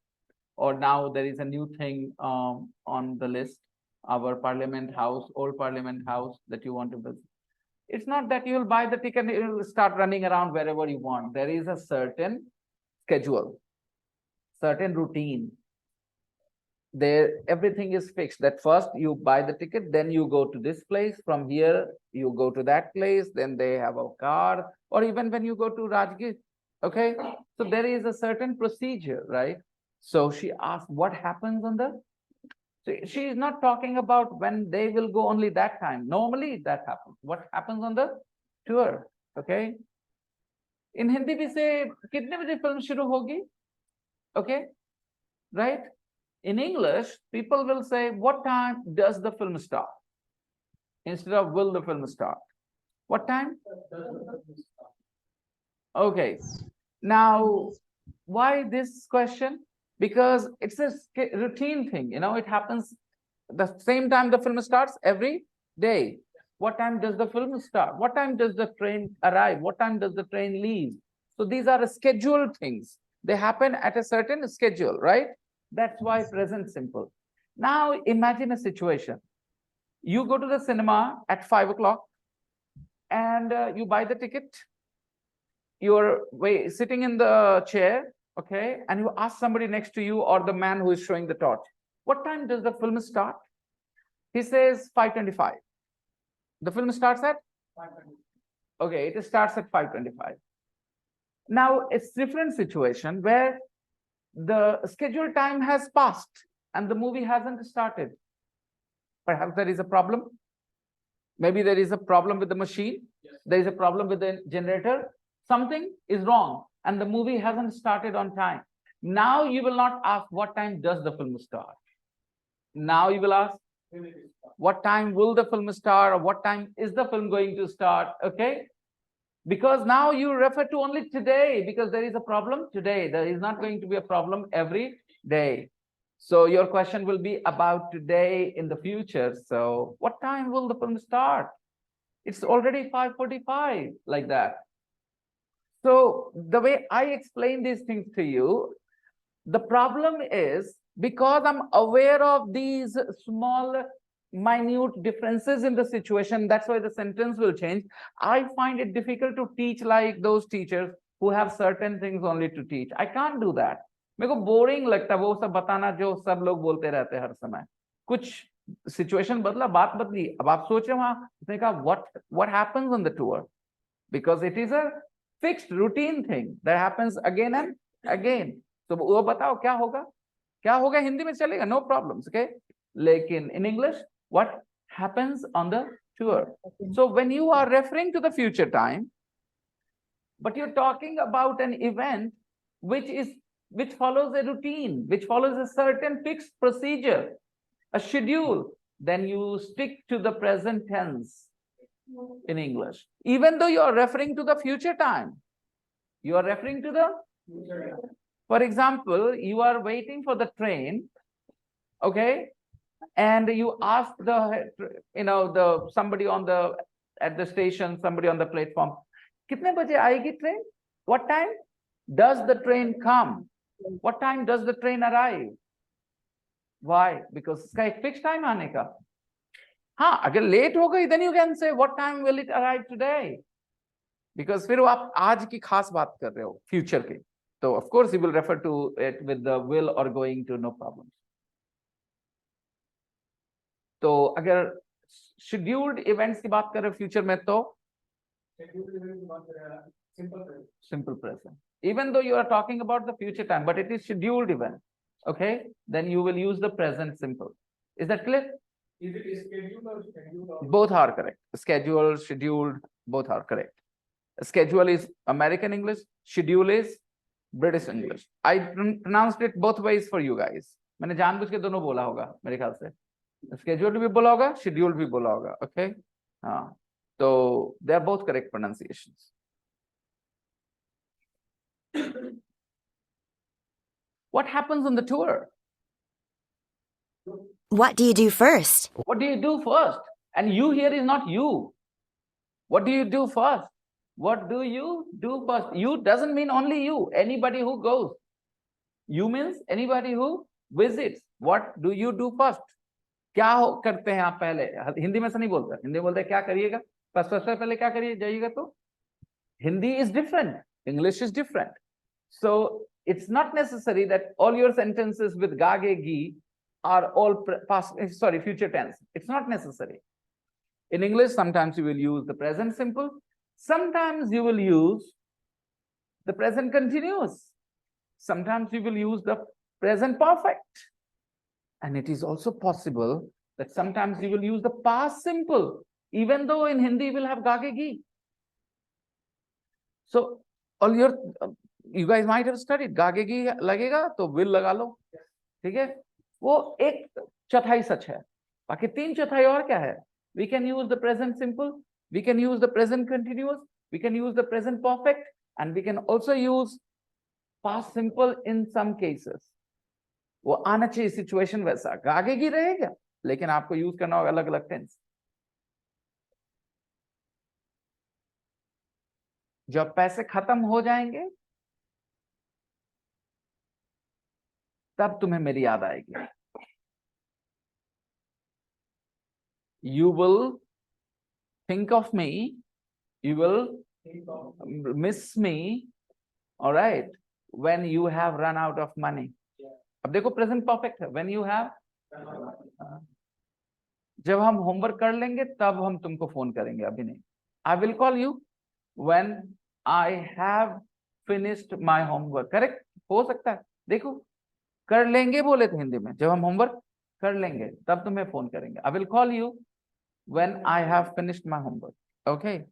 or now there is a new thing on the list, our Parliament House, old Parliament House that you want to visit. It's not that you'll buy the ticket and you'll start running around wherever you want. There is a certain schedule, certain routine. there everything is fixed, that first you buy the ticket, then you go to this place, from here you go to that place, then they have a car, or even when you go to Rajgir. Okay, so there is a certain procedure, right? So she asked, what happens on the, so she is not talking about when they will go only that time. Normally that happens. What happens on the tour? Okay. In Hindi we say, kitne baje film shuru hogi? Okay, right? In English, people will say, what time does the film start? Instead of will the film start? What time? Okay. Now, why this question? Because it's a routine thing, you know, it happens the same time the film starts every day. What time does the film start? What time does the train arrive? What time does the train leave? So these are scheduled things. They happen at a certain schedule, right? That's why present simple. Now imagine a situation. You go to the cinema at 5 o'clock and you buy the ticket. You're sitting in the chair, okay, and you ask somebody next to you or the man who is showing the torch, what time does the film start? He says 5:25. The film starts at 5:25. Okay, it starts at 5:25. Now it's different situation where the scheduled time has passed and the movie hasn't started. Perhaps there is a problem. Maybe there is a problem with the machine. Yes. There is a problem with the generator. Something is wrong and the movie hasn't started on time. Now you will not ask what time does the film start. Now you will ask what time will the film start, or what time is the film going to start. Okay, because now you refer to only today, because there is a problem today. There is not going to be a problem every day. So your question will be about today in the future. So what time will the film start? It's already 5:45, like that. So the way I explain these things to you, the problem is because I'm aware of these small, minute differences in the situation, that's why the sentence will change. I find it difficult to teach like those teachers who have certain things only to teach. I can't do that. मेरे को boring लगता है वो सब बताना जो सब लोग बोलते रहते हैं हर समय. कुछ सिचुएशन बदला, बात बदली. अब आप सोच रहे वहां, उसने कहा what happens on the tour, because it is a fixed routine thing that happens again and again. So वो बताओ क्या होगा हिंदी में चलेगा, no problems, okay? लेकिन in English, what happens on the tour? So when you are referring to the future time, but you're talking about an event which follows a routine, which follows a certain fixed procedure, a schedule, then you stick to the present tense in English. Even though you are referring to the future time, you are referring to the future time. For example, you are waiting for the train, okay, and you ask somebody at the station, somebody on the platform, kitne baje aayegi train? What time does the train come? What time does the train arrive? Why? Because iska ek fixed time aane ka. हाँ, अगर late हो गई, then you can say what time will it arrive today? Because फिर आप आज की खास बात कर रहे हो, future की. So of course you will refer to it with the will or going to, no problem. तो अगर scheduled events की बात कर रहे हो future में तो simple present. Even though you are talking about the future time, but it is scheduled event, okay? Then you will use the present simple. Is that clear? Is it scheduled or scheduled? Both are correct. Scheduled, scheduled, both are correct. Schedule is American English, schedule is British English. I pronounced it both ways for you guys. मैंने जानबूझ के दोनों बोला होगा मेरे ख्याल से. Scheduled भी बोला होगा, scheduled भी बोला होगा, okay? हाँ. So they are both correct pronunciations. What happens on the tour? What do you do first? What do you do first? And you here is not you. What do you do first? What do you do first? You doesn't mean only you. Anybody who goes. You means anybody who visits. What do you do first? क्या करते हैं आप पहले? हिंदी में से नहीं बोलते. हिंदी में बोलते हैं क्या करिएगा? सबसे पहले क्या करिए जाइएगा तो? Hindi is different. English is different. So it's not necessary that all your sentences with ga ge gi are all past, sorry, future tense. It's not necessary. In English, sometimes you will use the present simple. Sometimes you will use the present continuous. Sometimes you will use the present perfect. And it is also possible that sometimes you will use the past simple, even though in Hindi you will have gagegi. So all your, you guys might have studied, gagegi लगेगा तो will लगा लो, ठीक है? वो एक चौथाई सच है, बाकी तीन चौथाई और क्या है? We can use the present simple, we can use the present continuous, we can use the present perfect, and we can also use past simple in some cases. वो आना चाहिए सिचुएशन वैसा, गagegi रहेगा, लेकिन आपको यूज करना होगा अलग अलग टेंस. जब पैसे खत्म हो जाएंगे तब तुम्हें मेरी याद आएगी. You will think of me, you will miss me, all right, when you have run out of money. अब देखो प्रेजेंट परफेक्ट है, when you have, जब हम होमवर्क कर लेंगे तब हम तुमको फोन करेंगे, अभी नहीं. I will call you when I have finished my homework. Correct हो सकता है, देखो कर लेंगे बोले थे हिंदी में, जब हम होमवर्क कर लेंगे तब तुम्हें फोन करेंगे. I will call you when I have finished my homework. Okay,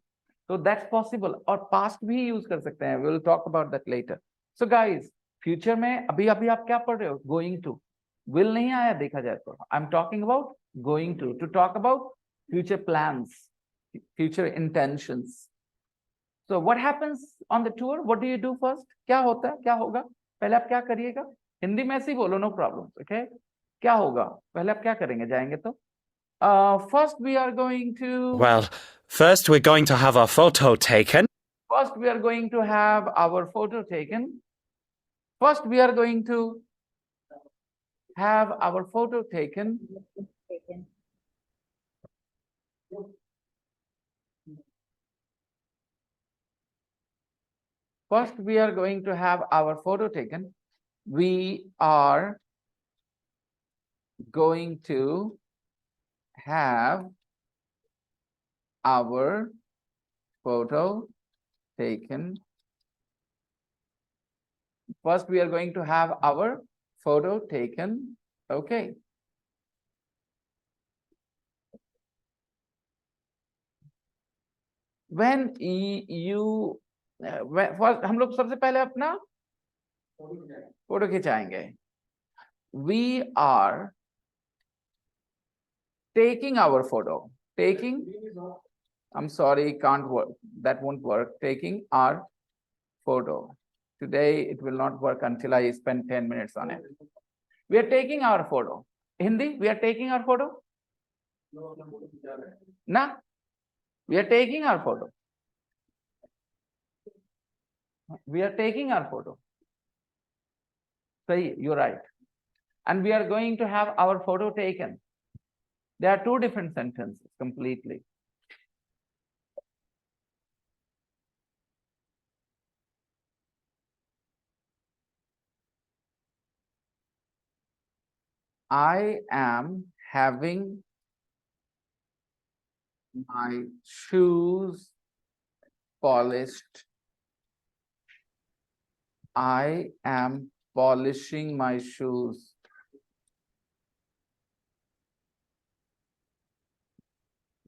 so that's possible. और past भी यूज कर सकते हैं. We will talk about that later. So guys, future में अभी अभी आप क्या पढ़ रहे हो? Going to. Will नहीं आया देखा जाए तो. I'm talking about going to talk about future plans, future intentions. So what happens on the tour? What do you do first? क्या होता है? क्या होगा? पहले आप क्या करिएगा? हिंदी में ऐसे ही बोलो, no problem. Okay? क्या होगा? पहले आप क्या करेंगे जाएंगे तो? First we are going to... Well, first we're going to have our photo taken. First we are going to have our photo taken. First we are going to have our photo taken. First we are going to have our photo taken. We are going to have our photo taken. First, we are going to have our photo taken. Okay. When you, first, हम लोग सबसे पहले अपना photo खिंचाएंगे. We are taking our photo. Taking, I'm sorry, can't work. That won't work. Taking our photo. Today, it will not work until I spend 10 minutes on it. We are taking our photo. Hindi, we are taking our photo? No. We are taking our photo. We are taking our photo. Say, you're right. And we are going to have our photo taken. There are two different sentences completely. I am having my shoes polished. I am polishing my shoes.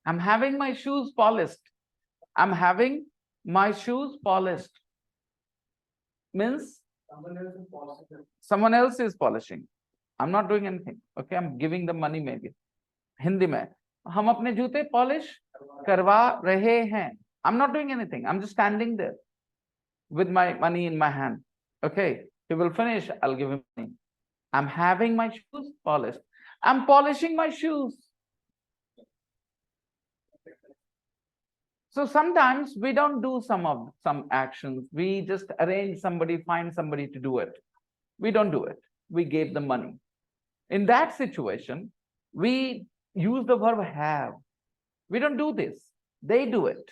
I'm having my shoes polished. I'm having my shoes polished. Means someone else is polishing. I'm not doing anything. Okay, I'm giving the money maybe. Hindi में हम अपने जूते polish करवा रहे हैं. I'm not doing anything. I'm just standing there with my money in my hand. Okay, he will finish. I'll give him money. I'm having my shoes polished. I'm polishing my shoes. So sometimes we don't do some actions. We just arrange somebody, find somebody to do it. We don't do it. We gave them money. In that situation, we use the verb have. We don't do this. They do it.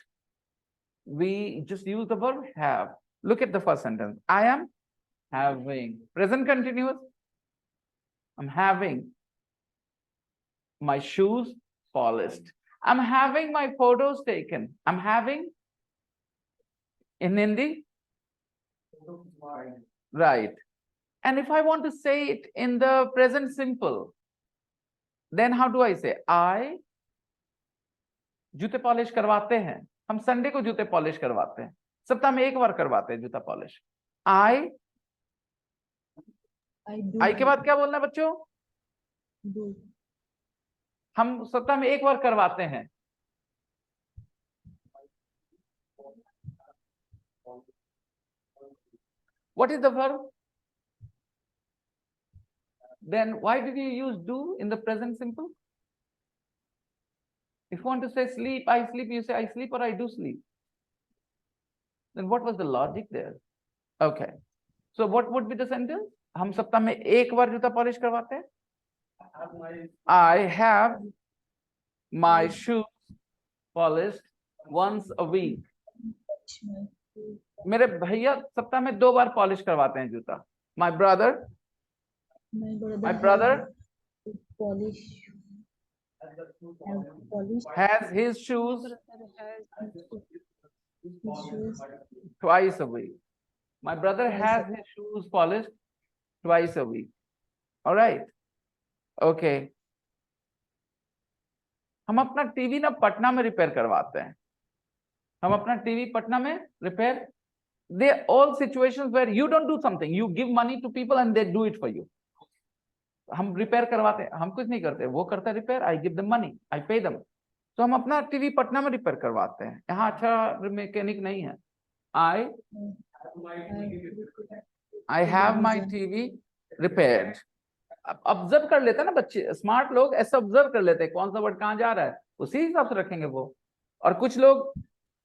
We just use the verb have. Look at the first sentence. I am having. Present continuous. I'm having. my shoes polished. I'm having my photos taken. I'm having in Hindi. Right. And if I want to say it in the present simple, then how do I say? I जूते polish करवाते हैं. हम Sunday को जूते polish करवाते हैं. सप्ताह में एक बार करवाते हैं जूता पॉलिश. I के बाद क्या बोलना है बच्चों? हम सप्ताह में एक बार करवाते हैं. What is the verb? Then why did you use do in the present simple? If you want to say sleep, I sleep, you say I sleep or I do sleep. Then what was the logic there? Okay. So what would be the sentence? हम सप्ताह में एक बार जूता polish करवाते हैं. I have my shoes polished once a week. मेरे भैया सप्ताह में 2 बार पॉलिश करवाते हैं जूता. My brother has his shoes twice a week. My brother has his shoes polished twice a week. All right. Okay. हम अपना टीवी ना पटना में रिपेयर करवाते हैं. हम अपना टीवी पटना में repair. They all situations where you don't do something, you give money to people and they do it for you. हम रिपेयर करवाते हैं. हम कुछ नहीं करते, वो करता है repair. I give them money, I pay them. तो हम अपना टीवी पटना में रिपेयर करवाते हैं. यहाँ अच्छा मैकेनिक नहीं है. I have my TV repaired. Observe कर लेते हैं ना बच्चे, स्मार्ट लोग ऐसा ऑब्जर्व कर लेते हैं कौन सा वर्ड कहाँ जा रहा है, उसी हिसाब से रखेंगे वो. और कुछ लोग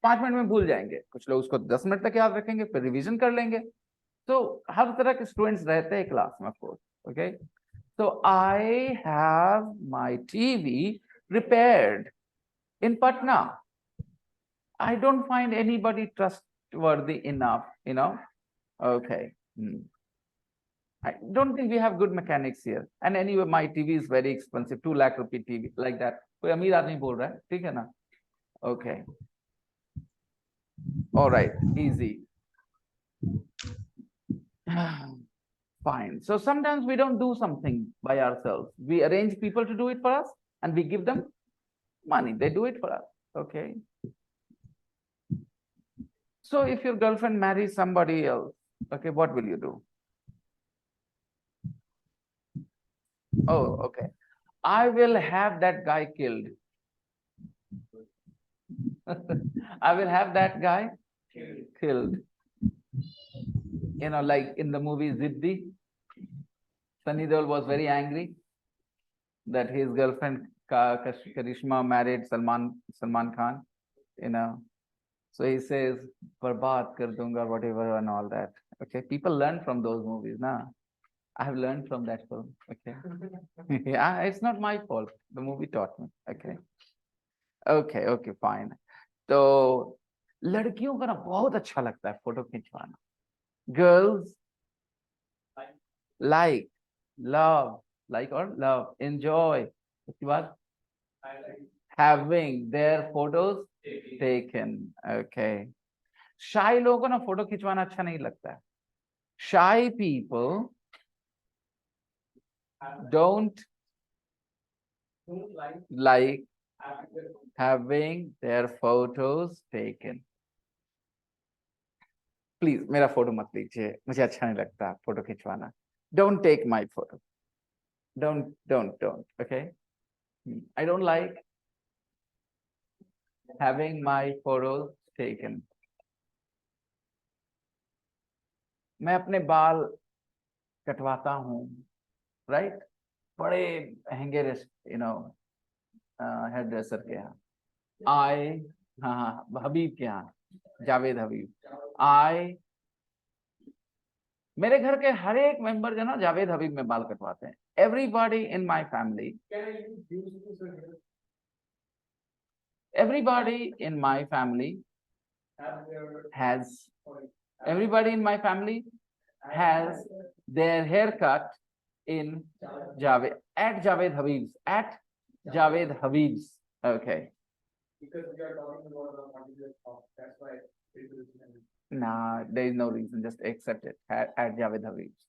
5 मिनट में भूल जाएंगे, कुछ लोग उसको 10 मिनट तक याद रखेंगे, फिर रिवीजन कर लेंगे. तो हर तरह के स्टूडेंट्स रहते हैं क्लास में, of course. Okay. So I have my TV repaired in Patna. I don't find anybody trustworthy enough, you know. Okay. I don't think we have good mechanics here. And anyway, my TV is very expensive, 2 lakh rupee TV, like that. कोई अमीर आदमी बोल रहा है, ठीक है ना? Okay. All right, easy. Fine. So sometimes we don't do something by ourselves. We arrange people to do it for us and we give them money. They do it for us. Okay. So if your girlfriend marries somebody else, okay, what will you do? Oh, okay. I will have that guy killed. I will have that guy killed. You know, like in the movie Ziddi, Sunny Deol was very angry that his girlfriend Karishma married Salman Khan, you know. So he says, "Barbaad kar dunga," whatever and all that. Okay, people learn from those movies, na. I have learned from that film. Okay, yeah, it's not my fault. The movie taught me. Okay, okay, fine. तो लड़कियों को ना बहुत अच्छा लगता है photo खिंचवाना. Girls like, love, enjoy. उसके बाद having their photos taken. Okay. Shy लोगों को ना फोटो खिंचवाना अच्छा नहीं लगता है. Shy people don't like having their photos taken. Please, मेरा फोटो मत लीजिए, मुझे अच्छा नहीं लगता photo खिंचवाना. Don't take my photo. Don't. Okay. I don't like having my photos taken. मैं अपने बाल कटवाता हूँ, right? बड़े महंगे हेयर ड्रेसर के यहाँ. हाँ, हबीब के यहाँ, जावेद हबीब. मेरे घर के हर एक मेंबर जो ना जावेद हबीब में बाल कटवाते हैं. Everybody in my family has their haircut in Javed, at Javed Habib's, at Javed Habib's. Okay. Because we are talking about the multiple of, that's why it is. Nah, there is no reason. Just accept it. Add Javed Habib's.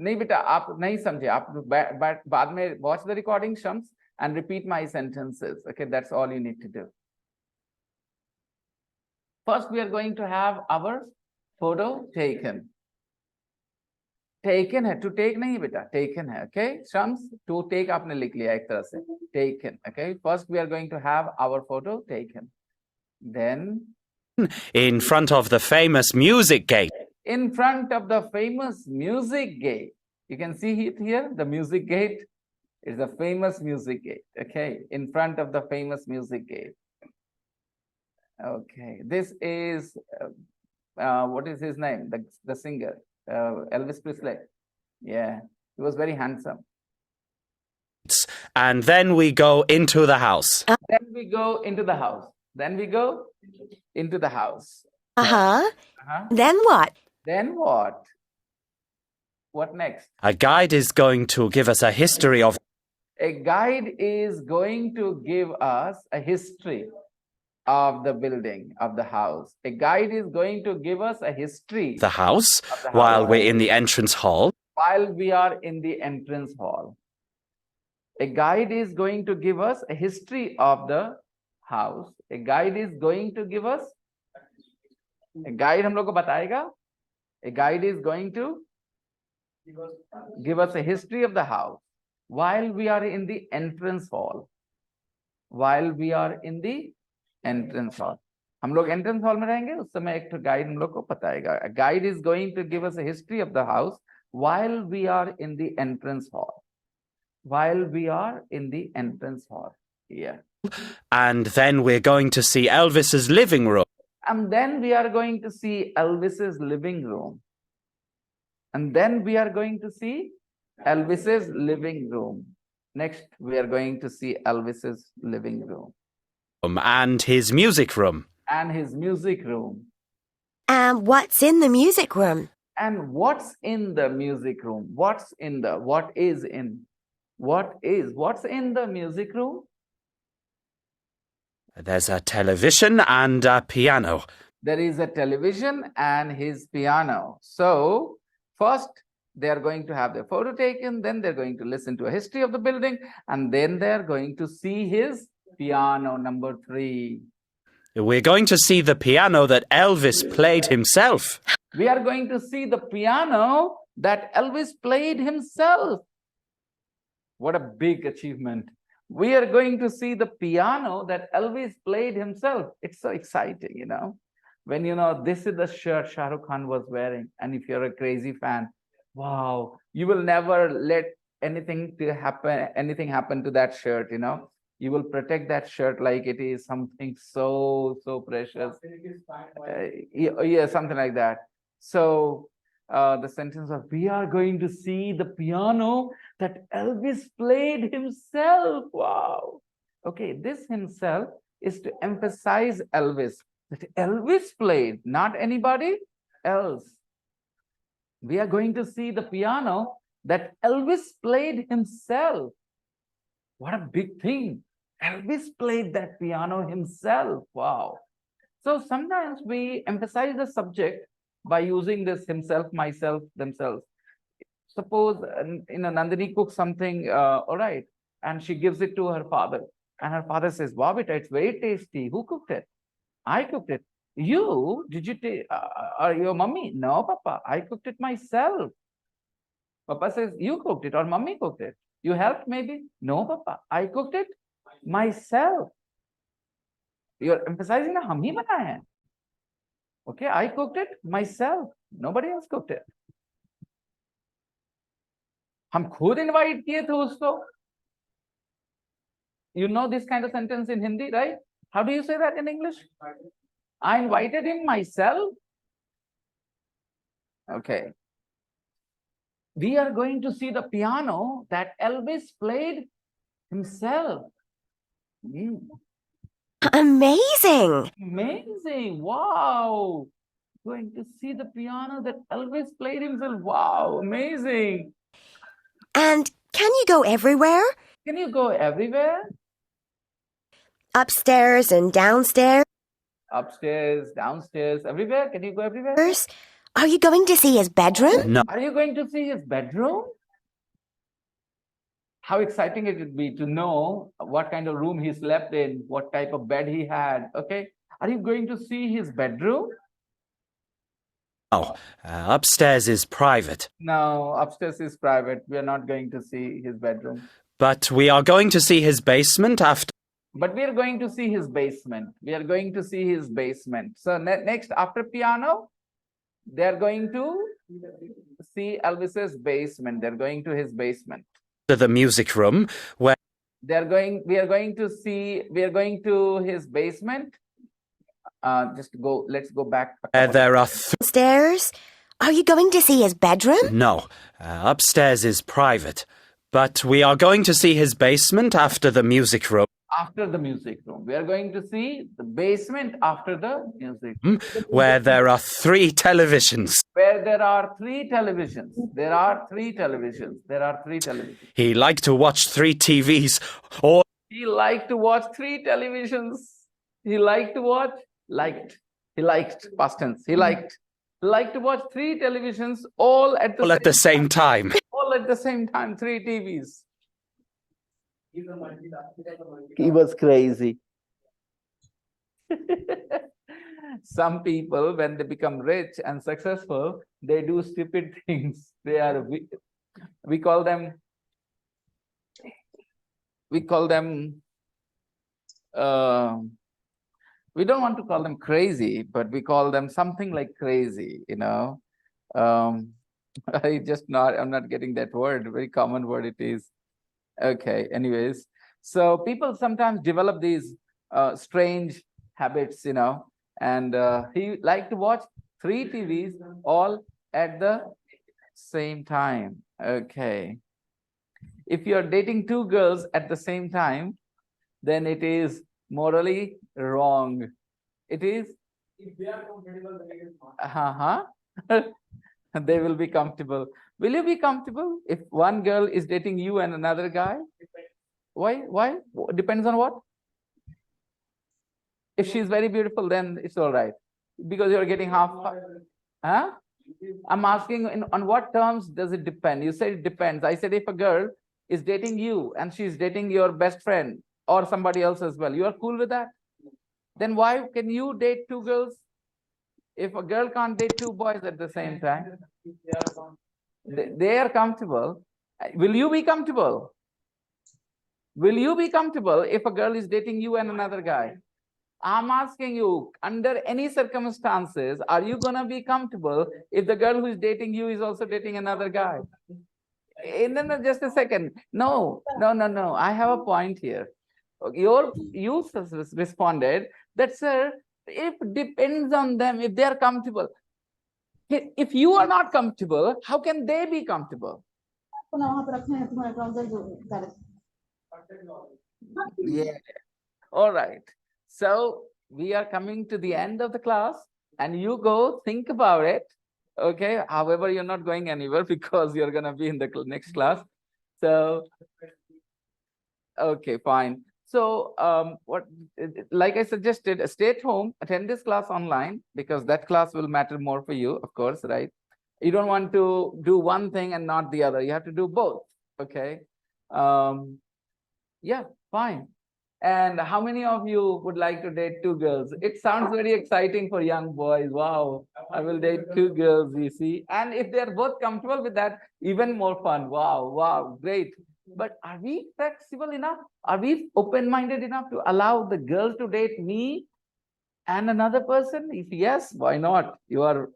नहीं बेटा आप नहीं समझे आप बाद में watch the recording Shams and repeat my sentences. Okay, that's all you need to do. First, we are going to have our photo taken. Taken है, to take नहीं बेटा, taken है. Okay, Shams, to take आपने लिख लिया एक तरह से. Taken. Okay, first we are going to have our photo taken. Then, in front of the famous music gate. In front of the famous music gate. You can see it here, the music gate is the famous music gate. Okay, in front of the famous music gate. Okay, this is, what is his name? The singer, Elvis Presley. Yeah, he was very handsome. And then we go into the house. Then we go into the house. Then we go into the house. Then what? Then what? What next? A guide is going to give us a history of. A guide is going to give us a history of the building, of the house. A guide is going to give us a history. The house while we're in the entrance hall. While we are in the entrance hall. A guide is going to give us a history of the house. A guide is going to give us. A guide हम लोग को बताएगा. A guide is going to give us a history of the house while we are in the entrance hall. While we are in the entrance hall. हम लोग entrance hall में रहेंगे उस समय एक guide हम लोग को बताएगा. A guide is going to give us a history of the house while we are in the entrance hall. While we are in the entrance hall. Yeah. And then we're going to see Elvis's living room. And then we are going to see Elvis's living room. And then we are going to see Elvis's living room. Next, we are going to see Elvis's living room. And his music room. And his music room. And what's in the music room? And what's in the music room? What's in the music room? There's a television and a piano. There is a television and his piano. So, first, they are going to have their photo taken, then they're going to listen to a history of the building, and then they're going to see his piano, number 3. We're going to see the piano that Elvis played himself. We are going to see the piano that Elvis played himself. What a big achievement. We are going to see the piano that Elvis played himself. It's so exciting, you know. When you know this is the shirt Shah Rukh Khan was wearing, and if you're a crazy fan, wow, you will never let anything happen to that shirt, you know. You will protect that shirt like it is something so precious. Yeah, something like that. So the sentence of, we are going to see the piano that Elvis played himself. Wow. Okay, this himself is to emphasize Elvis. That Elvis played, not anybody else. We are going to see the piano that Elvis played himself. What a big thing. Elvis played that piano himself. Wow. So sometimes we emphasize the subject by using this himself, myself, themselves. Suppose Nandini cooks something, all right, and she gives it to her father. And her father says, wow, beta, it's very tasty. Who cooked it? I cooked it. You? Did you take, your mummy? No, Papa, I cooked it myself. Papa says, you cooked it or mummy cooked it. You helped maybe? No, Papa, I cooked it myself. You're emphasizing that hum hi banaya hai. Okay, I cooked it myself. Nobody else cooked it. हम खुद invite किए थे उसको. You know this kind of sentence in Hindi, right? How do you say that in English? I invited him myself. Okay. We are going to see the piano that Elvis played himself. Amazing. Amazing. Wow. going to see the piano that Elvis played himself. Wow, amazing. And can you go everywhere? Can you go everywhere? Upstairs and downstairs? Upstairs, downstairs, everywhere? Can you go everywhere? Are you going to see his bedroom? No. Are you going to see his bedroom? How exciting it would be to know what kind of room he slept in, what type of bed he had. Okay. Are you going to see his bedroom? No. Upstairs is private. No, upstairs is private. We are not going to see his bedroom. But we are going to see his basement after. But we are going to see his basement. We are going to see his basement. So next, after piano, they are going to see Elvis's basement. They're going to his basement. The music room where we are going to his basement. Let's go back. there are Stairs? Are you going to see his bedroom? No. Upstairs is private. But we are going to see his basement after the music room. After the music room. We are going to see the basement after the music room. Where there are 3 televisions. Where there are 3 televisions. There are 3 televisions. There are 3 televisions. He liked to watch 3 TVs or he liked to watch 3 televisions. He liked to watch He liked past tense. He liked to watch 3 televisions all at the same time. All at the same time, 3 TVs. He was crazy. Some people, when they become rich and successful, they do stupid things. We call them we don't want to call them crazy, but we call them something like crazy, you know. I'm not getting that word, very common word it is. Okay, anyways, so people sometimes develop these strange habits, you know, and he liked to watch 3 TVs all at the same time. Okay. If you're dating 2 girls at the same time, then it is morally wrong. It is? If they are comfortable, then it is not. They will be comfortable. Will you be comfortable if one girl is dating you and another guy? Why? Depends on what? If she's very beautiful, then it's all right. Because you're getting half. Huh? I'm asking on what terms does it depend? You said it depends. I said if a girl is dating you and she's dating your best friend or somebody else as well, you are cool with that? Then why can you date 2 girls? If a girl can't date 2 boys at the same time, they are comfortable. Will you be comfortable? Will you be comfortable if a girl is dating you and another guy? I'm asking you, under any circumstances, are you going to be comfortable if the girl who is dating you is also dating another guy? No, just a second. No. I have a point here. You responded that, sir, it depends on them if they are comfortable. If you are not comfortable, how can they be comfortable? Yeah. All right. So we are coming to the end of the class, and you go think about it. Okay. However, you're not going anywhere because you're going to be in the next class. So, okay, fine. So, like I suggested, stay at home, attend this class online, because that class will matter more for you, of course, right? You don't want to do one thing and not the other. You have to do both. Okay. Yeah, fine. And how many of you would like to date 2 girls? It sounds very exciting for young boys. Wow, I will date 2 girls, you see. And if they're both comfortable with that, even more fun. Wow, great. But are we flexible enough? Are we open-minded enough to allow the girl to date me and another person? If yes, why not? You were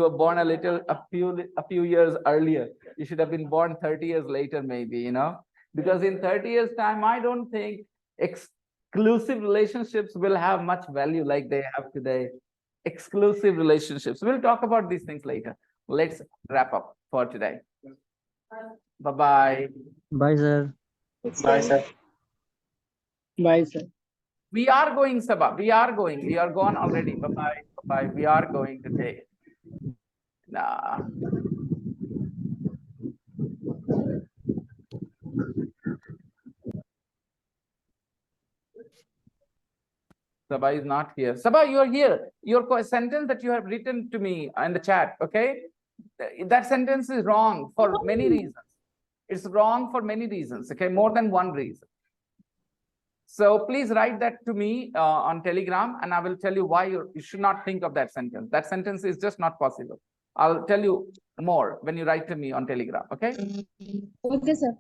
born a few years earlier. You should have been born 30 years later, maybe, you know. Because in 30 years' time, I don't think exclusive relationships will have much value like they have today. Exclusive relationships. We'll talk about these things later. Let's wrap up for today. Bye-bye. Bye, sir. Bye, sir. Bye, sir. We are going, Sabha. We are going. We are gone already. Bye-bye. Bye. We are going to take. Nah. Sabha is not here. Sabha, you are here. Your sentence that you have written to me in the chat, okay? That sentence is wrong for many reasons. It's wrong for many reasons, okay? More than one reason. So please write that to me on Telegram, and I will tell you why you should not think of that sentence. That sentence is just not possible. I'll tell you more when you write to me on Telegram, okay? Okay, sir.